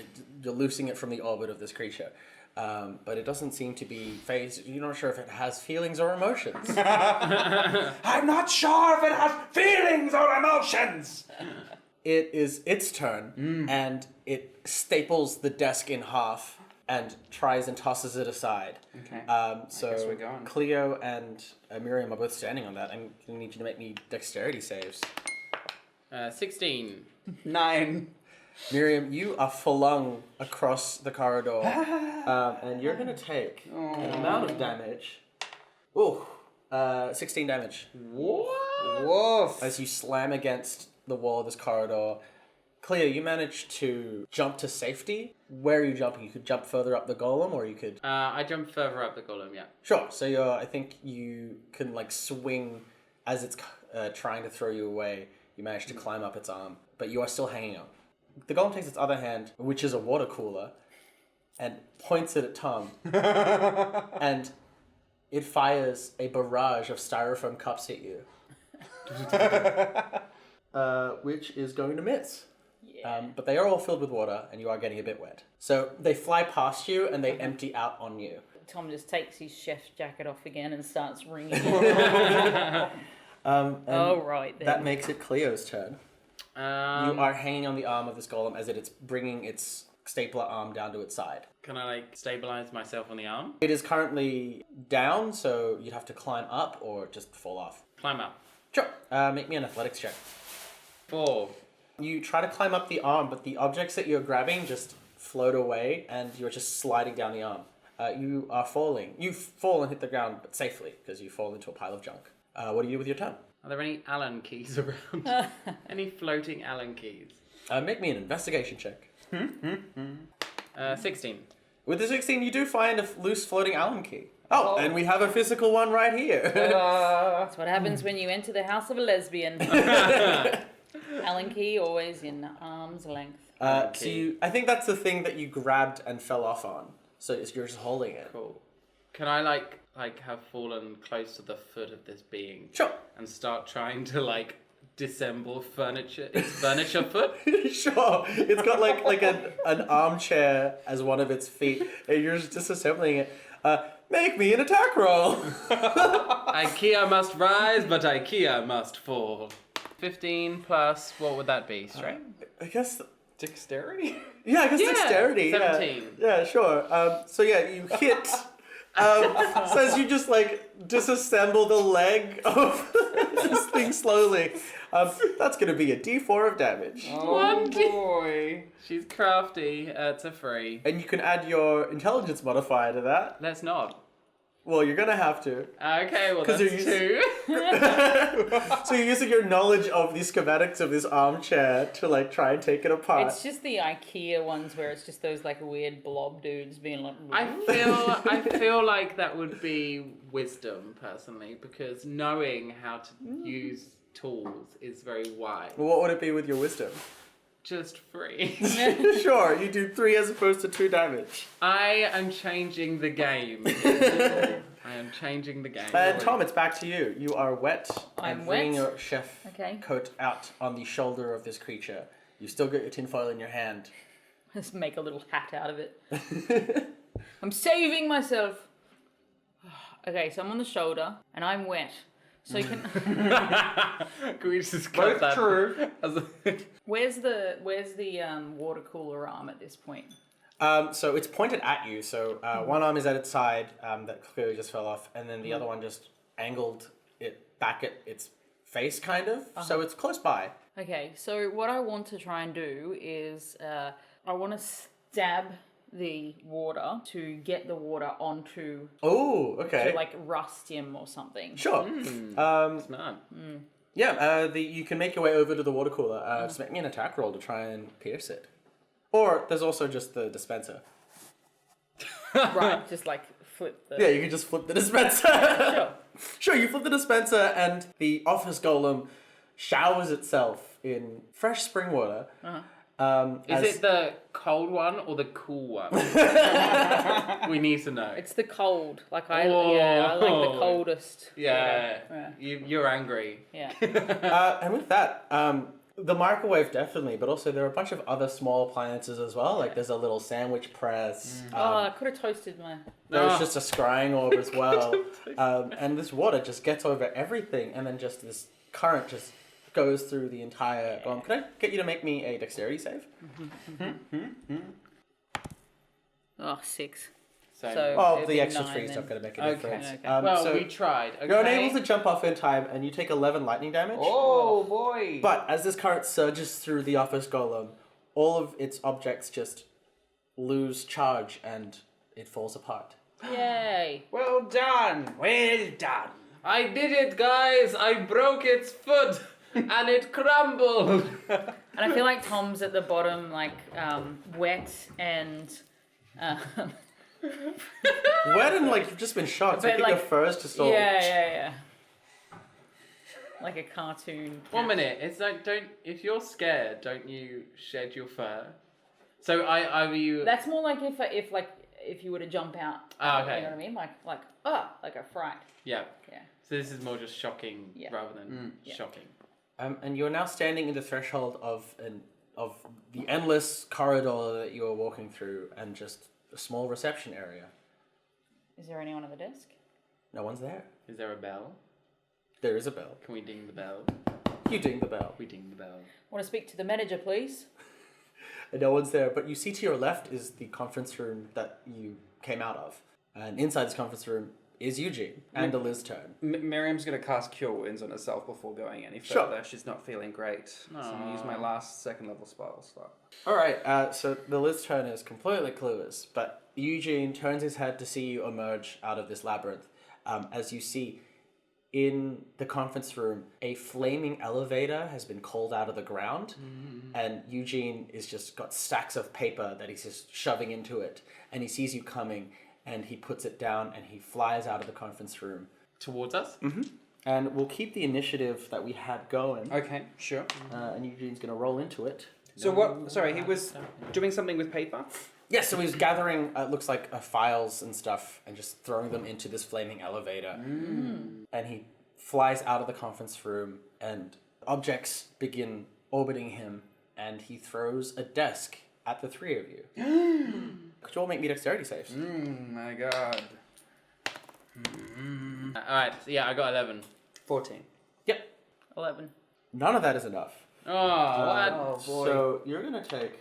you're loosing it from the orbit of this creature. But it doesn't seem to be phased. You're not sure if it has feelings or emotions. I'm not sure if it has feelings or emotions. It is its turn, and it staples the desk in half and tries and tosses it aside. Okay. So guess we're going. Cleo and Miriam are both standing on that. I'm going to need you to make me dexterity saves. 16. 9. Miriam, you are flung across the corridor, and you're going to take an amount of damage. Ooh, 16 damage. Woof. As you slam against the wall of this corridor. Cleo, you managed to jump to safety. Where are you jumping? You could jump further up the golem, or you could... I jumped further up the golem, yeah. Sure, so I think you can like swing as it's trying to throw you away. You manage to climb up its arm, but you are still hanging on. The golem takes its other hand, which is a water cooler, and points it at Tom. And it fires a barrage of styrofoam cups at you. Which is going to miss. But they are all filled with water, and you are getting a bit wet. So they fly past you, and they empty out on you. Tom just takes his chef's jacket off again and starts wringing. And right then. that makes it Cleo's turn. You are hanging on the arm of this golem as it's bringing its stapler arm down to its side. Can I stabilize myself on the arm? It is currently down, so you'd have to climb up or just fall off. Climb up. Sure. Make me an athletics check. 4. You try to climb up the arm, but the objects that you're grabbing just float away, and you're just sliding down the arm. You are falling. You fall and hit the ground, but safely, because you fall into a pile of junk. What do you do with your turn? Are there any Allen keys around? Any floating Allen keys? Make me an investigation check. 16. With the 16, you do find a loose floating Allen key. Oh, and we have a physical one right here. That's what happens when you enter the house of a lesbian. Allen key always in arm's length. I think that's the thing that you grabbed and fell off on. So you're just holding it. Cool. Can I like have fallen close to the foot of this being? Sure. And start trying to disassemble furniture? Its furniture foot? Sure. It's got like an armchair as one of its feet, and you're just disassembling it. Make me an attack roll. IKEA must rise, but IKEA must fall. 15 plus, what would that be? Strength? I guess... Dexterity? Yeah, I guess dexterity. 17. Yeah, sure. You hit... so as you just disassemble the leg of this thing slowly, that's going to be a D4 of damage. Oh boy. She's crafty. It's a 3. And you can add your intelligence modifier to that. Let's not. Well, you're going to have to. Okay, well 'Cause that's you're 2. So you're using your knowledge of the schematics of this armchair to try and take it apart. It's just the IKEA ones where it's just those weird blob dudes being like. I feel like that would be wisdom, personally, because knowing how to use tools is very wise. Well, what would it be with your wisdom? just 3. Sure, you do 3 as opposed to 2 damage. I am changing the game. I am changing the game. And Tom, it's back to you. You are wet. I'm and bringing wet. your chef Okay. coat out on the shoulder of this creature. You still got your tinfoil in your hand. Just make a little hat out of it. I'm saving myself. Okay, so I'm on the shoulder and I'm wet. So you can. Can we just cut Both that? true. Where's the water cooler arm at this point? So it's pointed at you. So one arm is at its side that clearly just fell off, and then the other one just angled it back at its face, kind of. So it's close by. Okay, so what I want to try and do is I want to stab the water to get the water onto Oh, okay. to like rust him or something. Sure. Smart. Yeah, you can make your way over to the water cooler. Just make me an attack roll to try and pierce it. Or there's also just the dispenser. Right, just like flip the. Yeah, you can just flip the dispenser. Sure. Sure, you flip the dispenser and the office golem showers itself in fresh spring water. Is it the cold one or the cool one? We need to know. It's the cold. Like I like the coldest. Yeah. Yeah. You're angry. Yeah. And with that, the microwave definitely, but also there are a bunch of other small appliances as well. Like there's a little sandwich press. Oh, I could have toasted my. There was just a scrying orb as well. And this water just gets over everything, and then just this current just goes through the entire golem. Can I get you to make me a dexterity save? Oh, 6. So, Oh, it'd the be extra 9 3 is then. not going to make a Okay. difference. Okay. well, so we tried. Okay. you're unable to jump off in time, and you take 11 lightning damage. Oh boy. But as this current surges through the office golem, all of its objects just lose charge, and it falls apart. Yay! Well done. Well done. I did it, guys! I broke its foot, and it crumbled. And I feel like Tom's at the bottom, like wet and. Wet and like you've just been shot, so I But, think your like, fur's just all. Yeah. Like a cartoon. 1 minute. It's like if you're scared, don't you shed your fur? So either you. That's more like if you were to jump out. Ah, okay. You know what I mean? Like a fright. Yeah. Yeah. So this is more just shocking rather than shocking. And you're now standing in the threshold of the endless corridor that you are walking through, and just a small reception area. Is there anyone at the desk? No one's there. Is there a bell? There is a bell. Can we ding the bell? You ding the bell. We ding the bell. Want to speak to the manager, please? And no one's there, but you see to your left is the conference room that you came out of. And inside this conference room is Eugene and a Liz turn. Miriam's going to cast Cure Wounds on herself before going any Sure. further. She's not feeling great. So I'm going to use my last 2nd level spell slot. Alright, so the Liz turn is completely clueless, but Eugene turns his head to see you emerge out of this labyrinth. As you see, in the conference room, a flaming elevator has been called out of the ground, and Eugene is just got stacks of paper that he's just shoving into it, and he sees you coming, and he puts it down, and he flies out of the conference room. Towards us? And we'll keep the initiative that we had going, Okay, sure. and Eugene's going to roll into it. So what? Sorry, he was doing something with paper? Yeah, so he's gathering, looks like files and stuff, and just throwing them into this flaming elevator. And he flies out of the conference room, and objects begin orbiting him, and he throws a desk at the 3 of you. Could you all make me dexterity saves? My god. Alright, so yeah, I got 11. 14. Yep. 11. None of that is enough. Oh, what? Oh boy. So you're going to take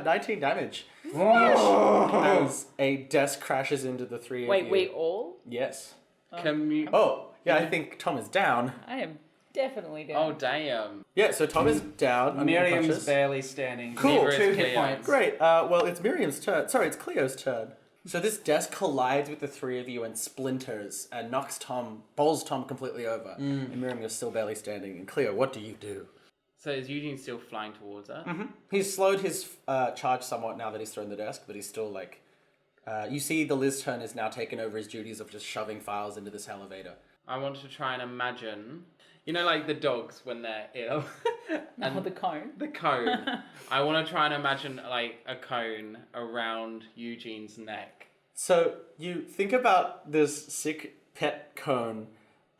19 damage as a desk crashes into the 3 of you. Wait, we all? Yes. Can you... Oh, yeah, I think Tom is down. I am definitely down. Oh, damn. Yeah, so Tom is down. Miriam's unconscious. barely standing. Cool. Neither is 2 hit Cleo. points. Great. Well, it's Miriam's turn. Sorry, it's Cleo's turn. So this desk collides with the 3 of you and splinters and bowls Tom completely over. And Miriam, you're still barely standing. And Cleo, what do you do? So is Eugene still flying towards us? He's slowed his charge somewhat now that he's thrown the desk, but he's still like... you see the Liz turn is now taken over his duties of just shoving files into this elevator. I want to try and imagine, like the dogs when they're ill. The cone. The cone. I want to try and imagine like a cone around Eugene's neck. So you think about this sick pet cone.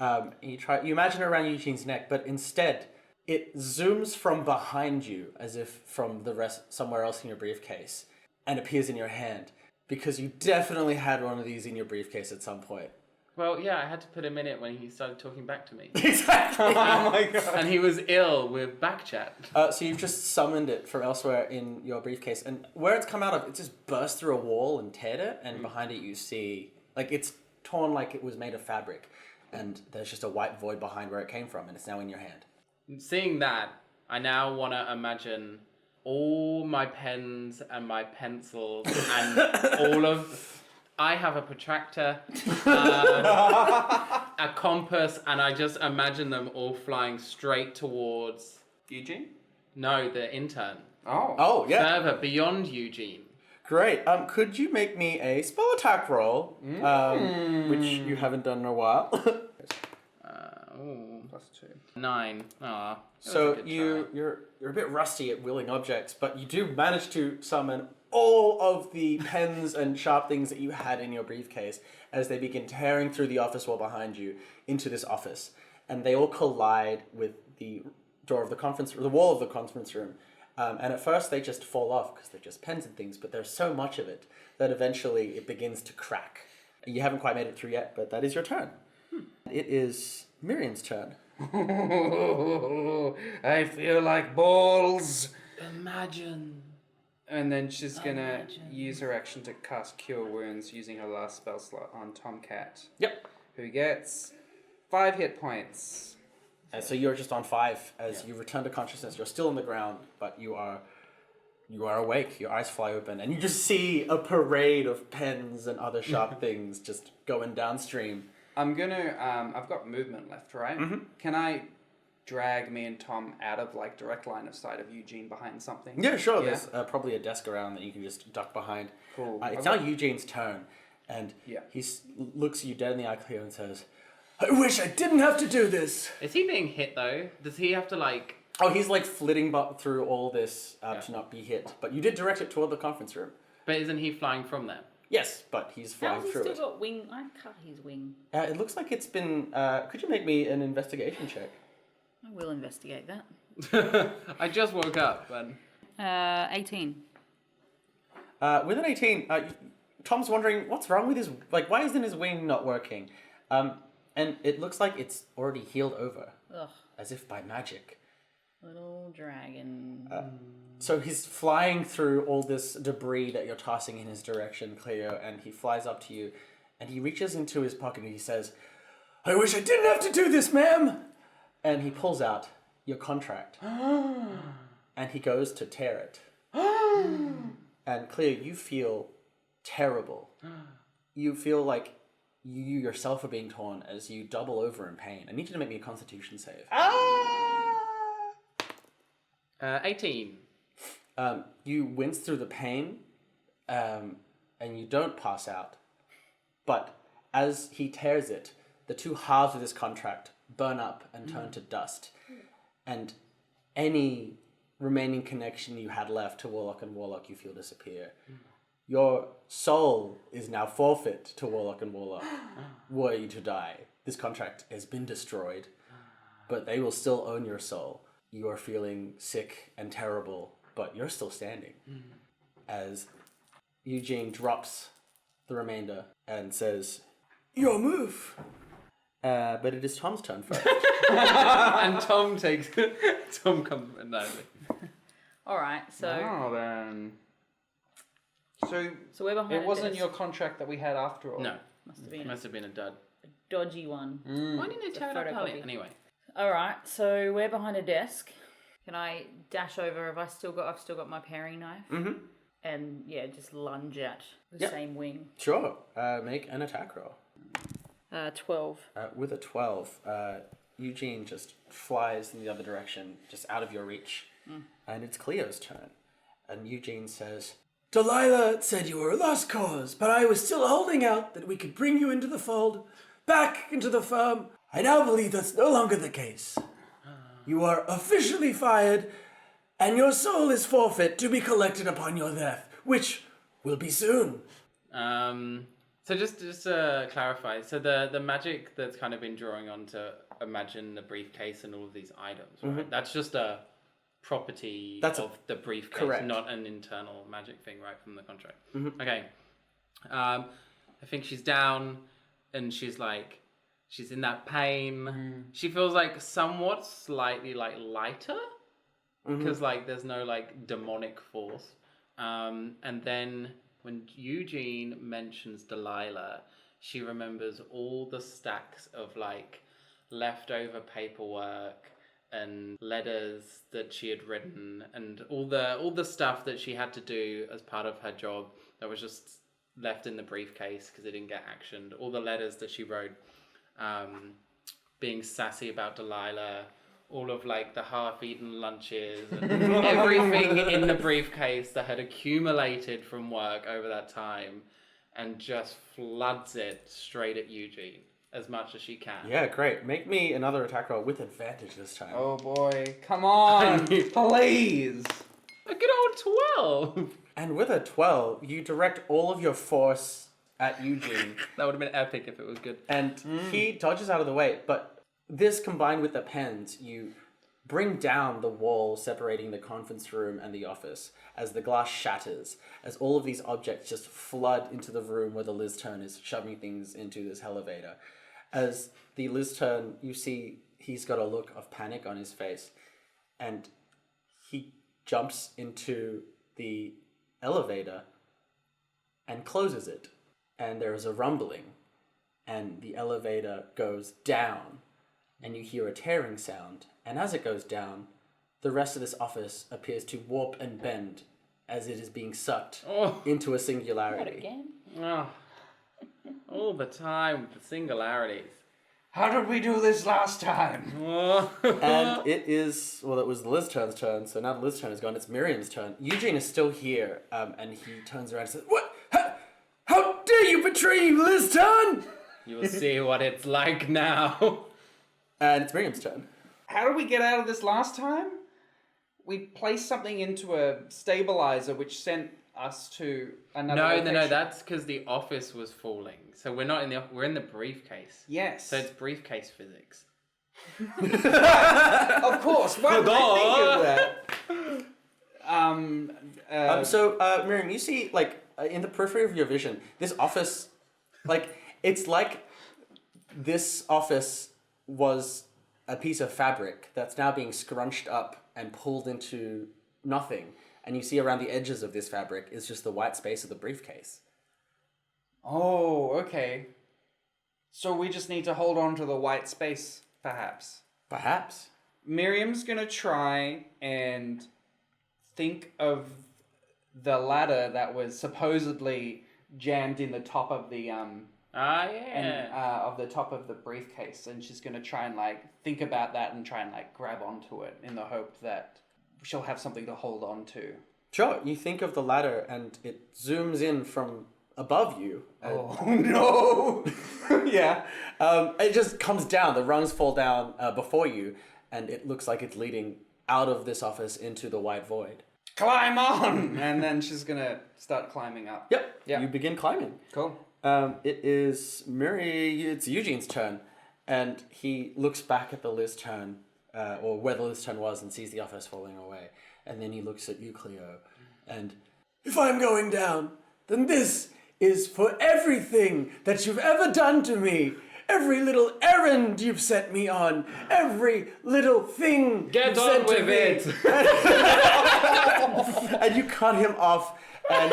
You imagine it around Eugene's neck, but instead it zooms from behind you, as if from somewhere else in your briefcase, and appears in your hand. Because you definitely had one of these in your briefcase at some point. Well, yeah, I had to put him in it when he started talking back to me. Exactly. Oh my god. And he was ill with back chat. So you've just summoned it from elsewhere in your briefcase, and where it's come out of, it just burst through a wall and teared it, and behind it you see, like, it's torn like it was made of fabric, and there's just a white void behind where it came from, and it's now in your hand. Seeing that, I now want to imagine all my pens and my pencils and all of... I have a protractor, a compass, and I just imagine them all flying straight towards... Eugene? No, the intern. Oh, yeah. Further, beyond Eugene. Great. Could you make me a spell attack roll, which you haven't done in a while? +2. 9. Aw. So you're a bit rusty at wielding objects, but you do manage to summon all of the pens and sharp things that you had in your briefcase as they begin tearing through the office wall behind you into this office, and they all collide with the door of the wall of the conference room. And at first they just fall off because they're just pens and things, but there's so much of it that eventually it begins to crack. You haven't quite made it through yet, but that is your turn. It is Miriam's turn. I feel like balls. Imagine. And then she's gonna use her action to cast Cure Wounds using her last spell slot on Tomcat. Yep. Who gets 5 hit points. And so you're just on 5 as you return to consciousness. You're still on the ground, but you are awake. Your eyes fly open, and you just see a parade of pens and other sharp things just going downstream. I'm gonna, I've got movement left, right? Mm-hmm. Can I drag me and Tom out of, like, direct line of sight of Eugene behind something? Yeah, sure. Yeah? There's probably a desk around that you can just duck behind. Cool. It's now Eugene's turn, and he looks you dead in the eye, Cleo, and says, "I wish I didn't have to do this." Is he being hit, though? Does he have to, like... Oh, he's, like, flitting through all this to not be hit. But you did direct it toward the conference room. But isn't he flying from there? Yes, but he's flying How's he through still it. got wing? I cut his wing. It looks like it's been... could you make me an investigation check? I will investigate that. I just woke up, but... 18. With an 18, Tom's wondering what's wrong with his... Like, why isn't his wing not working? And it looks like it's already healed over. Ugh. As if by magic. Little dragon. So he's flying through all this debris that you're tossing in his direction, Cleo, and he flies up to you, and he reaches into his pocket and he says, "I wish I didn't have to do this, ma'am!" And he pulls out your contract. And he goes to tear it. And Cleo, you feel terrible. You feel like you yourself are being torn as you double over in pain. I need you to make me a Constitution save. 18. You wince through the pain, and you don't pass out. But as he tears it, the two halves of this contract burn up and turn to dust. And any remaining connection you had left to Warlock and Warlock, you feel disappear. Your soul is now forfeit to Warlock and Warlock. Were you to die, this contract has been destroyed, but they will still own your soul. You are feeling sick and terrible, but you're still standing. As Eugene drops the remainder and says, "Your move." But it is Tom's turn first. And Tom takes... Tom comes... No. Alright, so... Oh, then... So we're behind it wasn't this. your contract that we had after all? No. Must have been a dud. a dodgy one. Why didn't they tear it up photocopy. earlier? Anyway. Alright, so we're behind a desk. Can I dash over? I've still got my paring knife? Mm-hmm. And just lunge at the Yep. same wing. Sure. Make an attack roll. 12. With a 12, Eugene just flies in the other direction, just out of your reach. And it's Cleo's turn. And Eugene says, "Delilah said you were a lost cause, but I was still holding out that we could bring you into the fold. back into the firm. I now believe that's no longer the case. You are officially fired, and your soul is forfeit to be collected upon your death, which will be soon. So just to clarify, so the magic that's kind of been drawing on to imagine the briefcase and all of these items, right? That's just a property of the briefcase, correct. not an internal magic thing, right, from the contract. Okay. I think she's down, and she's in that pain. She feels like somewhat slightly like lighter, because like there's no like demonic force. And then when Eugene mentions Delilah, she remembers all the stacks of like leftover paperwork and letters that she had written, and all the stuff that she had to do as part of her job that was just left in the briefcase because it didn't get actioned. All the letters that she wrote, being sassy about Delilah, all of like the half-eaten lunches, and everything in the briefcase that had accumulated from work over that time, and just floods it straight at Eugene as much as she can. Yeah, great. Make me another attack roll with advantage this time. Oh boy, come on, please. A good old 12. And with a 12, you direct all of your force at Eugene, That would have been epic if it was good. and he dodges out of the way. But this combined with the pens, you bring down the wall separating the conference room and the office as the glass shatters, as all of these objects just flood into the room where the Lizturn is shoving things into this elevator. As the Lizturn, you see he's got a look of panic on his face, and he jumps into the elevator and closes it. And there is a rumbling, and the elevator goes down, and you hear a tearing sound. And as it goes down, the rest of this office appears to warp and bend as it is being sucked into a Not singularity. again. Oh, all the time with the singularities. How did we do this last time? And it was the Lizturn's turn, so now the Lizturn is gone. It's Miriam's turn. Eugene is still here, and he turns around and says, "What? How dare you betray me, Lizturn?" You will see what it's like now. And it's Miriam's turn. How did we get out of this last time? We placed something into a stabilizer which sent us to another location. No, that's because the office was falling. So we're in the briefcase. Yes. So it's briefcase physics. Of course. Why did I think of that? So, Miriam, you see, in the periphery of your vision, this office, it's like this office was a piece of fabric that's now being scrunched up and pulled into nothing. And you see around the edges of this fabric is just the white space of the briefcase. Oh, okay. So we just need to hold on to the white space, perhaps. Perhaps. Miriam's gonna try and think of the ladder that was supposedly jammed in the top of the of the top of the briefcase, and she's gonna try and think about that and try and grab onto it in the hope that she'll have something to hold on to. Sure, you think of the ladder and it zooms in from above you. Oh no! Yeah. It just comes down, the rungs fall down before you, and it looks like it's leading out of this office into the white void. Climb on! And then she's gonna start climbing up. Yep. Yeah. You begin climbing. Cool. It's Eugene's turn, and he looks back at the Lizturn, or where the Lizturn was, and sees the office falling away. And then he looks at you, Cleo, and, "If I'm going down, then this is for everything that you've ever done to me. Every little errand you've sent me on. Every little thing Get you've on said to with me." it. And you cut him off, and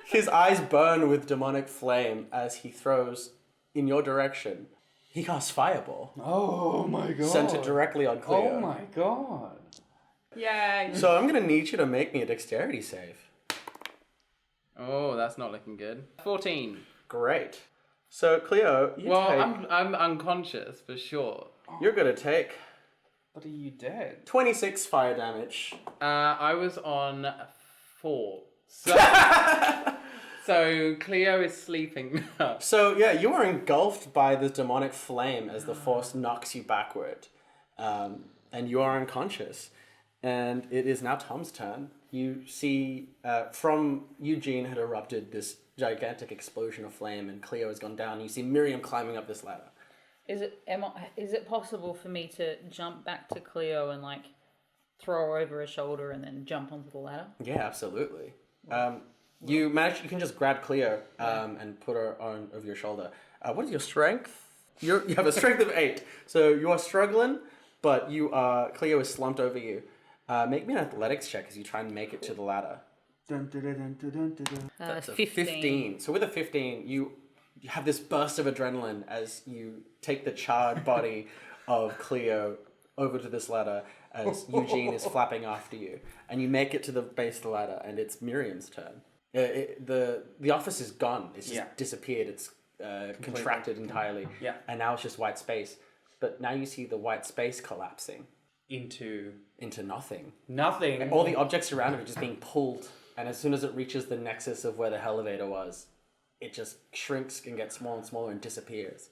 his eyes burn with demonic flame as he throws in your direction. He casts Fireball. Oh my god. Sent it directly on Cleo. Oh my god. Yay. So I'm going to need you to make me a dexterity save. Oh, that's not looking good. 14. Great. So, Cleo, I'm unconscious for sure. you're going to take But are you dead? 26 fire damage. I was on 4. So, So Cleo is sleeping now. So yeah, you are engulfed by this demonic flame as the force knocks you backward, and you are unconscious. And it is now Tom's turn. You see, from Eugene had erupted this gigantic explosion of flame, and Cleo has gone down. You see Miriam climbing up this ladder. Is it possible for me to jump back to Cleo and like throw her over her shoulder and then jump onto the ladder? Yeah, absolutely. You can just grab Cleo and put her on over your shoulder. What is your strength? You have a strength of 8, so you are struggling, but Cleo is slumped over you. Make me an athletics check as you try and make it to the ladder. That's a 15. So with a 15, you have this burst of adrenaline as you take the charred body of Cleo over to this ladder as Eugene is flapping after you. And you make it to the base of the ladder, and it's Miriam's turn. The office is gone. It's just disappeared. It's contracted entirely. Yeah. And now it's just white space. But now you see the white space collapsing Into nothing. nothing. And all the objects around it are just being pulled. And as soon as it reaches the nexus of where the elevator was, it just shrinks and gets smaller and smaller and disappears.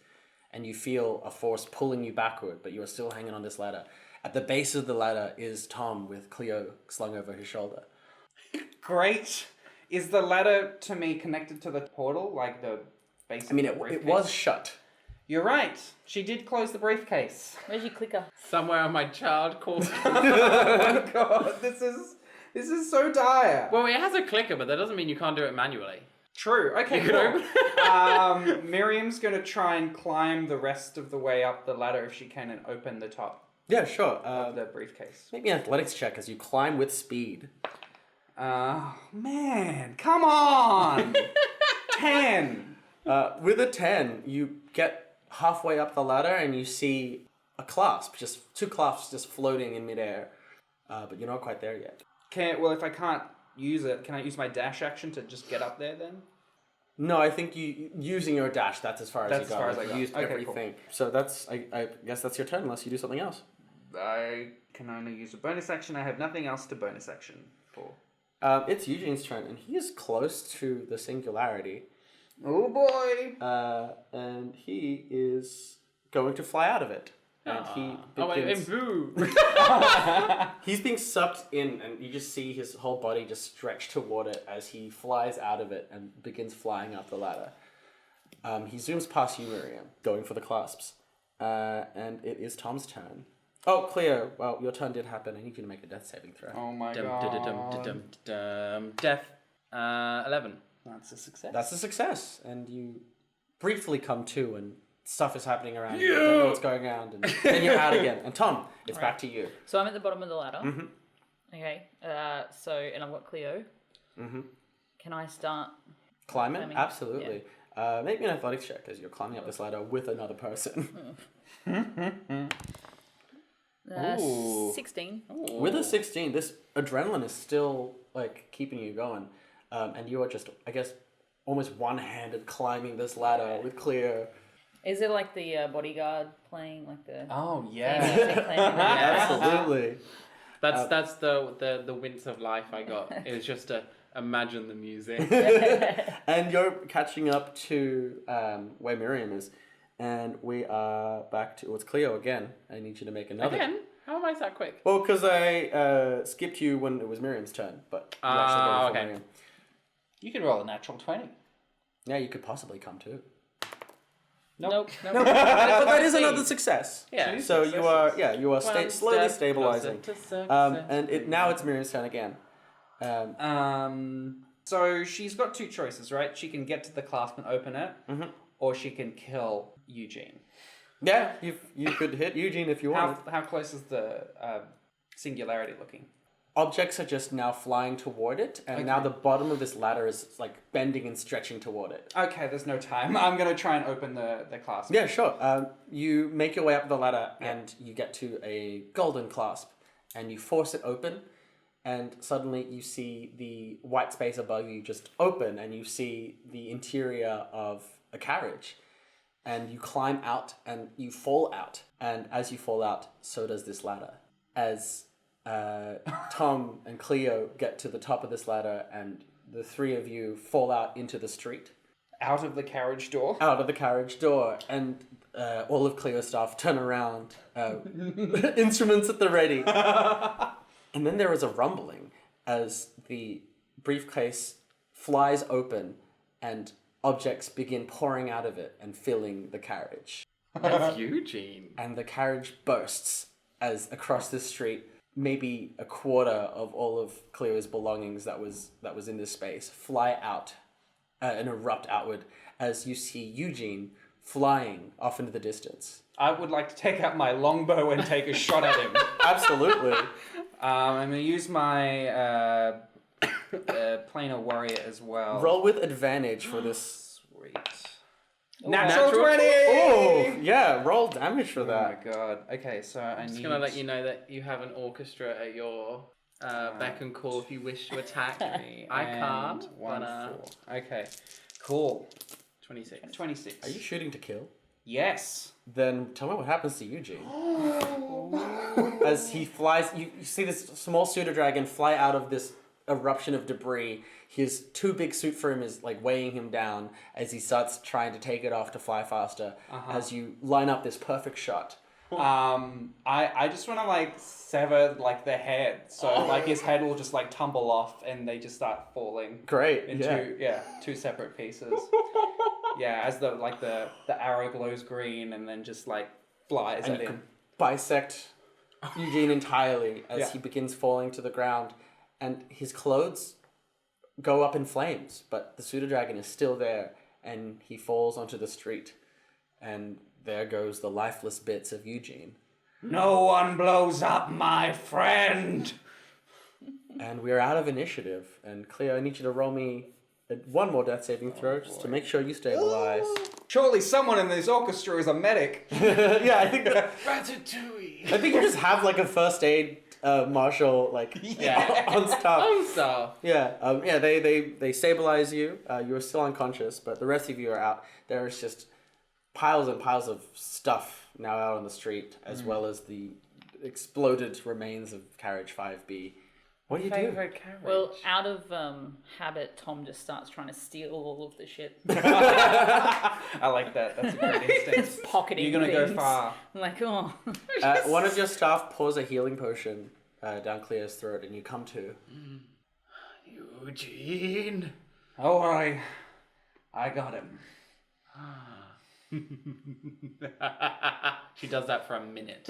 And you feel a force pulling you backward, but you are still hanging on this ladder. At the base of the ladder is Tom with Cleo slung over his shoulder. Great. Is the ladder to me connected to the portal, like the base? I mean, of the it briefcase? was shut. You're right. She did close the briefcase. Where's your clicker? Somewhere on my child called. Oh my god, this is so dire. Well, it has a clicker, but that doesn't mean you can't do it manually. True. Okay, You could cool. Miriam's gonna try and climb the rest of the way up the ladder if she can and open the top Yeah, sure. of the briefcase. Make me an athletics check as you climb with speed. Man, come on! 10. With a 10, you get halfway up the ladder and you see a clasp, just 2 clasps just floating in midair. But you're not quite there yet. If I can't use it, can I use my dash action to just get up there then? No, I think using your dash, that's as far as That's you as got. far as I You got. used Okay, everything. So that's, I guess that's your turn unless you do something else. I can only use a bonus action. I have nothing else to bonus action for. It's Eugene's turn, and he is close to the singularity. Oh boy! And he is going to fly out of it. And he begins... boo! He's being sucked in, and you just see his whole body just stretch toward it as he flies out of it and begins flying up the ladder. He zooms past you, Miriam, going for the clasps. And it is Tom's turn. Oh, Cleo, well, your turn did happen. I need you to make a death saving throw. Oh my Dum, god. dum, dum, dum, dum. Death. 11. That's a success. That's a success, and you briefly come to, and stuff is happening around you. You don't know what's going on, and then you're out again. And Tom, it's back to you. So I'm at the bottom of the ladder. Mm-hmm. Okay. And I've got Cleo. Mm-hmm. Can I start Climbing? Climbing, Absolutely. Make me an athletics check as you're climbing up this ladder with another person. Ooh. 16? With a 16, this adrenaline is still like keeping you going. And you are just, I guess, almost one-handed climbing this ladder with Cleo. Is it like the bodyguard playing like the? Oh Yeah. yeah. Absolutely. That's the wince of life I got. It was just to imagine the music. And you're catching up to where Miriam is. And we are back to, it's Cleo again. I need you to make another. Again? How am I that quick? Well, because I skipped you when it was Miriam's turn, but you actually go before okay. Miriam. You could roll a natural 20. Yeah, you could possibly come too. Nope. But that is another success. Yeah. So you are, One slowly step stabilizing. closer to success. And now it's Miriam's turn again. So she's got 2 choices, right? She can get to the clasp and open it, or she can kill Eugene. Yeah, you could hit Eugene if you want. How close is the singularity looking? Objects are just now flying toward it, and now the bottom of this ladder is like bending and stretching toward it. Okay, there's no time. I'm going to try and open the clasp. Yeah, sure. You make your way up the ladder, and you get to a golden clasp, and you force it open, and suddenly you see the white space above you just open, and you see the interior of a carriage. And you climb out, and you fall out. And as you fall out, so does this ladder. As Tom and Cleo get to the top of this ladder, and the three of you fall out into the street. Out of the carriage door. Out of the carriage door, and all of Cleo's staff turn around, instruments at the ready. And then there is a rumbling as the briefcase flies open and objects begin pouring out of it and filling the carriage. That's Eugene. And the carriage bursts as across the street, maybe a quarter of all of Cleo's belongings that was in this space fly out and erupt outward as you see Eugene flying off into the distance. I would like to take out my longbow and take a shot at him. Absolutely. I'm going to use my planar warrior as well. Roll with advantage for this. Sweet. Natural 20! Oh, yeah, roll damage for Oh that. my god. Okay, so I I'm just need... gonna let you know that you have an orchestra at your beck and call if you wish to attack me. I can't. One, But, 4. Okay, cool. 26. 26. Are you shooting to kill? Yes. Then tell me what happens to Eugene. As he flies, you see this small pseudo-dragon fly out of this eruption of debris. His too big suit for him is like weighing him down as he starts trying to take it off to fly faster. As you line up this perfect shot. I just want to like sever like the head, so like his head will just like tumble off and they just start falling. Great. Into two separate pieces. Yeah, as the arrow glows green and then just like flies And at you him. can bisect Eugene entirely as he begins falling to the ground, and his clothes go up in flames, but the pseudo-dragon is still there, and he falls onto the street, and there goes the lifeless bits of Eugene. No one blows up my friend. And we're out of initiative, and Cleo, I need you to roll me one more death saving throw just to make sure you stabilize. Surely someone in this orchestra is a medic. Yeah, I think Ratatouille. I think you just have like a first aid marshal like on stuff. Yeah, they stabilize you. You're still unconscious, but the rest of you are out. There's just piles and piles of stuff now out on the street, as well as the exploded remains of carriage 5B. What do you do? Favorite carriage. Well, out of habit, Tom just starts trying to steal all of the shit. I like that. That's a great instinct. Just pocketing You're gonna go things. far. I'm like, oh. One of your staff pours a healing potion down Cleo's throat, and you come to. Eugene. Don't worry. I got him. She does that for a minute.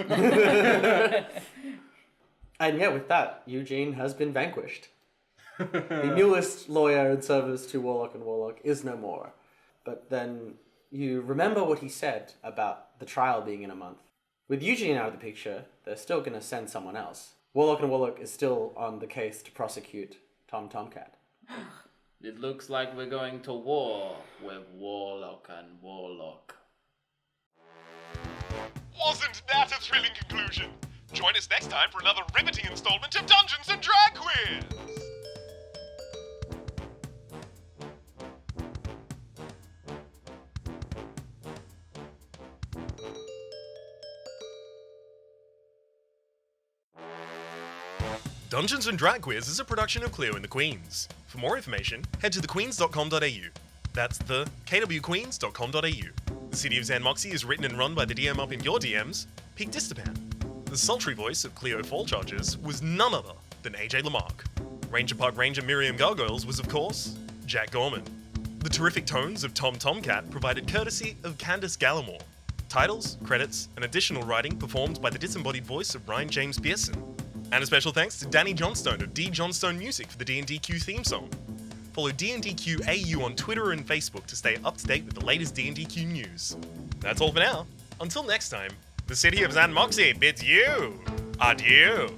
And yeah, with that, Eugene has been vanquished. The newest lawyer in service to Warlock and Warlock is no more. But then you remember what he said about the trial being in a month. With Eugene out of the picture, they're still going to send someone else. Warlock and Warlock is still on the case to prosecute Tomcat. It looks like we're going to war with Warlock and Warlock. Wasn't that a thrilling conclusion? Join us next time for another riveting installment of Dungeons and Drag Quiz! Dungeons and Drag Quiz is a production of Cleo and the Queens. For more information, head to thequeens.com.au. That's the kwqueens.com.au. The City of xan'moxie is written and run by the DM up in your DMs, Peak Distapan. The sultry voice of Cleo Fallcharges was none other than AJ Lamarck. Ranger Park Ranger Miriam Gargoyles was, of course, Jack Gorman. The terrific tones of Tomcat provided courtesy of Candace Gallimore. Titles, credits, and additional writing performed by the disembodied voice of Ryan James Pearson. And a special thanks to Danny Johnstone of D Johnstone Music for the D&DQ theme song. Follow D&DQ AU on Twitter and Facebook to stay up to date with the latest D&DQ news. That's all for now. Until next time, the City of xan'moxie bids you adieu.